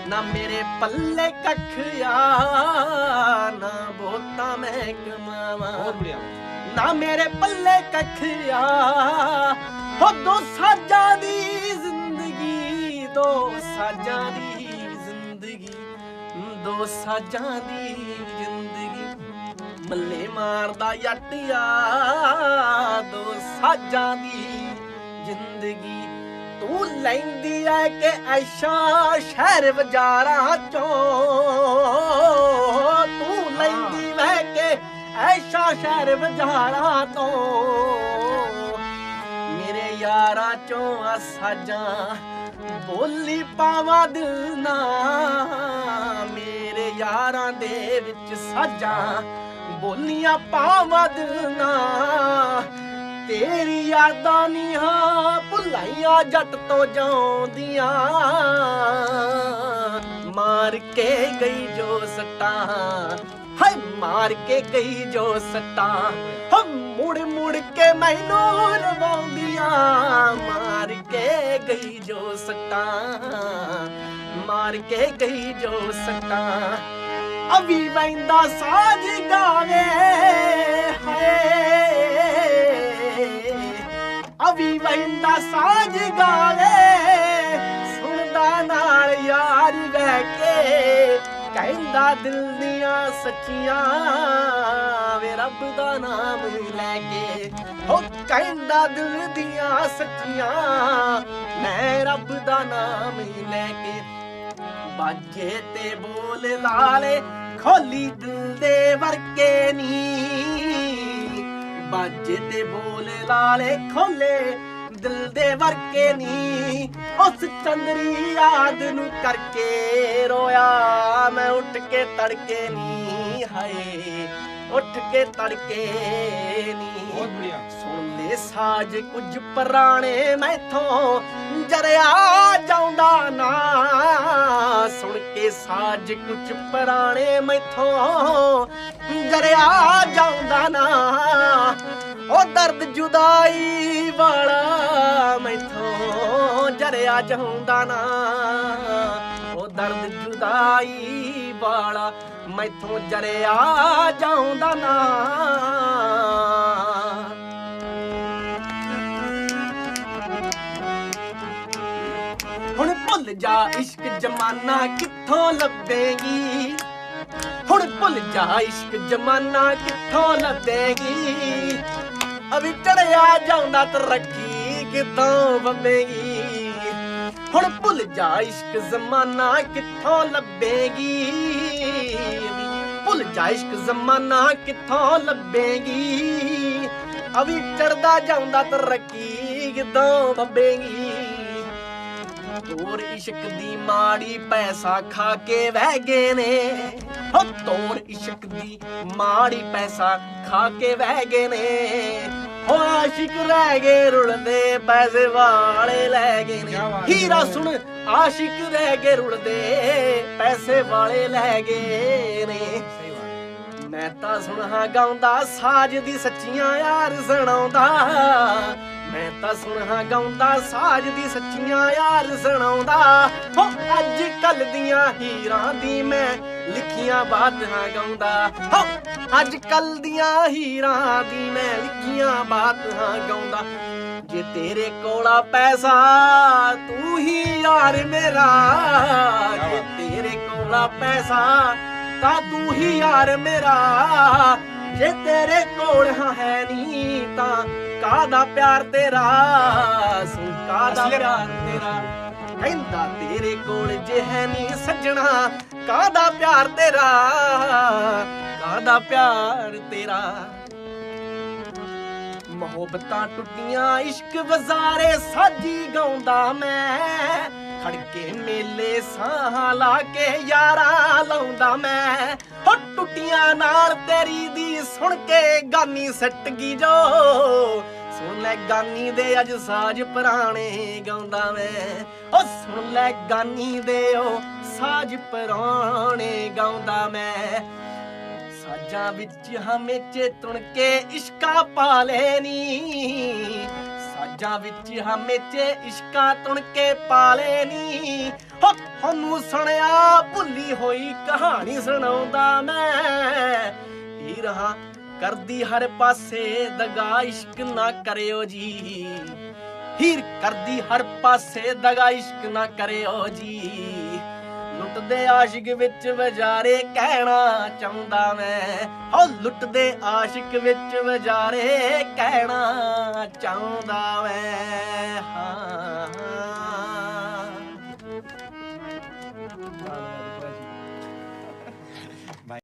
ना मेरे पल्ले कखिया। ना बोता मैं कमावा, ना मेरे पल्ले कखिया। हो दो साजा दी जिंदगी, दो साजा दी जिंदगी, दो साजा दी जिंदगी। मल्ले मारदा यटिया, दो साजा दी जिंदगी। तू लैंदी है कि ऐशा शहर बाजारां चों, तू ਐਸ਼ਾ ਸ਼ਹਿਰ ਵਜਾਰਾ ਤੋਂ ਮੇਰੇ ਯਾਰਾਂ ਚੋਂ ਆ ਸਾਜਾਂ ਬੋਲੀ ਪਾਵਾਂ ਦਿਲ ਨਾ ਮੇਰੇ ਯਾਰਾਂ ਦੇ ਵਿੱਚ ਸਾਜਾਂ ਬੋਲੀਆਂ ਪਾਵਾਂ ਦਿਲ ਨਾ ਤੇਰੀ ਯਾਦਾਂ ਨੀ ਹਾਂ ਭੁਲਾਈਆਂ ਜੱਟ ਤੋਂ ਜਾਉਂਦੀਆਂ ਮਾਰ ਕੇ ਗਈ ਜੋ ਸੱਟਾਂ ਹਾਏ ਮਾਰ ਕੇ ਗਈ ਜੋ ਸੱਟਾਂ ਹਮ ਮੁੜ ਮੁੜ ਕੇ ਮੈਨੂੰ ਰਵਾਉਂਦੀਆਂ ਮਾਰ ਕੇ ਗਈ ਜੋ ਸੱਟਾਂ ਮਾਰ ਕੇ ਗਈ ਜੋ ਸੱਟਾਂ ਅਵੀ ਵੈਂਦਾ ਸਾਜ ਗਾਵੇ ਹਾਏ ਅਵੀ ਵੈਂਦਾ ਸਾਜ ਗਾਵੇ ਸੁਣਦਾ ਨਾਲ ਯਾਰ ਬਹਿ ਕੇ ਕਹਿੰਦਾ ਦਿਲ ਦੀਆਂ ਸੱਚੀਆਂ ਵੇ ਰੱਬ ਦਾ ਨਾਮ ਲੈ ਕੇ ਹੋ ਕਹਿੰਦਾ ਦਿਲ ਦੀਆਂ ਸੱਚੀਆਂ ਮੈਂ ਰੱਬ ਦਾ ਨਾਮ ਲੈ ਕੇ ਬਾਜੇ ਤੇ ਬੋਲ ਲਾਲੇ ਖੋਲੀ ਦਿਲ ਦੇ ਵਰਕੇ ਨੀ ਬਾਜੇ ਤੇ ਬੋਲ ਲਾਲੇ ਖੋਲੇ ਦਿਲ ਦੇ ਵਰਕੇ ਨੀ ਉਸ ਚੰਦਰੀ ਯਾਦ ਨੂੰ ਕਰਕੇ ਰੋਇਆ ਮੈਂ ਉੱਠ ਕੇ ਤੜਕੇ ਨੀ ਹਾਏ ਉੱਠ ਕੇ ਤੜਕੇ ਨੀ ਬਹੁਤ ਬੜੀਆ ਸੁਣ ਲੈ ਸਾਜ ਕੁਝ ਪੁਰਾਣੇ ਮੈਥੋਂ ਜਰਿਆ ਜਾਉਂਦਾ ਨਾ ਸੁਣ ਕੇ ਸਾਜ ਕੁਝ ਪੁਰਾਣੇ ਮੈਥੋਂ ਜਰਿਆ ਜਾਉਂਦਾ ਨਾ ਉਹ ਦਰਦ ਜੁਦਾਈ ਵਾਲਾ ਮੈਥੋਂ ਜਰਿਆ ਜਾਉਂਦਾ ਨਾ ਉਹ ਦਰਦ ਜੁਦਾਈ ਵਾਲਾ ਮੈਥੋਂ ਜਰਿਆ ਜਾਉਂਦਾ ਨਾ ਹੁਣ ਭੁੱਲ ਜਾ ਇਸ਼ਕ ਜਮਾਨਾ ਕਿੱਥੋਂ ਲੱਭੇਗੀ ਹੁਣ ਭੁੱਲ ਜਾ ਇਸ਼ਕ ਜਮਾਨਾ ਕਿੱਥੋਂ ਲੱਭੇਗੀ ਅਵੀ ਚੜਿਆ ਜਾਂਦਾ ਤਰੱਕੀ ਕਿੱਥੋਂ ਬੰਬੇਗੀ ਹੁਣ ਭੁੱਲ ਜਾ ਇਸ਼ਕ ਜ਼ਮਾਨਾ ਕਿੱਥੋਂ ਲੱਭੇਗੀ ਭੁੱਲ ਜਾ ਇਸ਼ਕ ਜ਼ਮਾਨਾ ਕਿੱਥੋਂ ਲੱਭੇਗੀ ਅਵੀ ਚੜਦਾ ਜਾਂਦਾ ਤਰੱਕੀ ਕਿੱਥੋਂ ਬੰਬੇਗੀ ਤੋਰ ਇਸ਼ਕ ਦੀ ਮਾੜੀ ਪੈਸਾ ਖਾ ਕੇ ਵਹਿ ਗਏ ਨੇ ਹੋ ਤੋਰ ਇਸ਼ਕ ਦੀ ਮਾੜੀ ਪੈਸਾ ਖਾ ਕੇ ਵਹਿ ਗਏ ਨੇ ਹੋ ਆਸ਼ਿਕ ਰਹਿ ਗਏ ਰੁਲਦੇ ਪੈਸੇ ਵਾਲੇ ਲੈ ਗਏ ਨੇ ਹੀਰਾ ਸੁਣ ਆਸ਼ਿਕ ਰਹਿ ਗਏ ਰੁਲਦੇ ਪੈਸੇ ਵਾਲੇ ਲੈ ਗਏ ਨੇ ਮੈਂ ਤਾਂ ਸੁਣਾ ਗਾਉਂਦਾ ਸਾਜ ਦੀ ਸੱਚੀਆਂ ਯਾਰ ਸੁਣਾਉਂਦਾ ਮੈਂ ਤਾਂ ਸੁਣਾ ਗਾਉਂਦਾ ਸਾਜ ਦੀ ਸੱਚੀਆਂ ਯਾਰ ਸੁਣਾਉਂਦਾ ਹੋ ਅੱਜ ਕੱਲ ਦੀਆਂ ਹੀਰਾਂ ਦੀ ਮੈਂ ਲਿਖੀਆਂ ਬਾਤਾਂ ਗਾਉਂਦਾ ਹੋ ਅੱਜ ਕੱਲ ਦੀਆਂ ਹੀਰਾਂ ਦੀ ਮੈਂ ਲਿਖੀਆਂ ਬਾਤਾਂ ਗਾਉਂਦਾ ਜੇ ਤੇਰੇ ਕੋਲਾ ਪੈਸਾ ਤੂੰ ਹੀ ਯਾਰ ਮੇਰਾ ਜੇ ਤੇਰੇ ਕੋਲਾ ਪੈਸਾ ਤਾਂ ਤੂੰ ਹੀ ਯਾਰ ਮੇਰਾ ਜੇ ਤੇਰੇ ਕੋਲ ਹੈ ਨਹੀਂ ਤਾਂ ਕਾਹਦਾ ਪਿਆਰ ਤੇਰਾ ਸੂ ਕਾਹਦਾ ਪਿਆਰ ਤੇਰਾ ਕਹਿੰਦਾ ਤੇਰੇ ਕੋਲ ਜੇ ਹੈ ਨਹੀਂ ਸੱਜਣਾ ਕਾਹਦਾ ਪਿਆਰ ਤੇਰਾ ਕਾਹਦਾ ਪਿਆਰ ਤੇਰਾ ਮੁਹੱਬਤਾਂ ਟੁੱਟੀਆਂ ਇਸ਼ਕ ਵਜ਼ਾਰੇ ਸਾਜੀ ਗਾਉਂਦਾ ਮੈਂ ਖੜ ਕੇ ਮੇਲੇ ਸਾਹ ਲਾ ਕੇ ਯਾਰਾਂ ਲਾਉਂਦਾ ਮੈਂ ਹੋ ਟੁੱਟੀਆਂ ਨਾਲ ਤੇਰੀ ਦੀ ਸੁਣ ਕੇ ਗਾਨੀ ਸੱਟ ਗਈ ਜੋ ਸੁਣ ਲੈ ਗਾਨੀ ਦੇ ਅੱਜ ਸਾਜ ਪੁਰਾਣੇ ਗਾਉਂਦਾ ਮੈਂ ਉਹ ਸੁਣ ਲੈ ਗਾਨੀ ਦੇ ਉਹ ਸਾਜ ਪੁਰਾਣੇ ਗਾਉਂਦਾ ਮੈਂ ਸਾਜਾਂ ਵਿੱਚ ਹਮੇਚੇ ਤੁਣ ਕੇ ਇਸ਼ਕਾ ਪਾ ਲੈਨੀ ਸਾਜਾਂ ਵਿੱਚ ਹਮੇਚੇ ਇਸ਼ਕਾ ਤੁਣ ਕੇ ਪਾ ਲੈਨੀ ਹੋ ਤੁਹਾਨੂੰ ਸੁਣਿਆ ਭੁੱਲੀ ਹੋਈ ਕਹਾਣੀ ਸੁਣਾਉਂਦਾ ਮੈਂ ਹੀਰ ਹਾਂ ਕਰਦੀ ਹਰ ਪਾਸੇ ਦਗਾ ਇਸ਼ਕ ਨਾ ਕਰਿਓ ਜੀ ਹੀਰ ਕਰਦੀ ਹਰ ਪਾਸੇ ਦਗਾ ਇਸ਼ਕ ਨਾ ਕਰਿਓ ਜੀ ਲੁੱਟਦੇ ਆਸ਼ਿਕ ਵਿੱਚ ਵਜਾਰੇ ਕਹਿਣਾ ਚਾਹੁੰਦਾ ਮੈਂ ਹੋ ਲੁੱਟਦੇ ਆਸ਼ਿਕ ਵਿੱਚ ਵਜਾਰੇ ਕਹਿਣਾ ਚਾਹੁੰਦਾ ਮੈਂ ਹਾਂ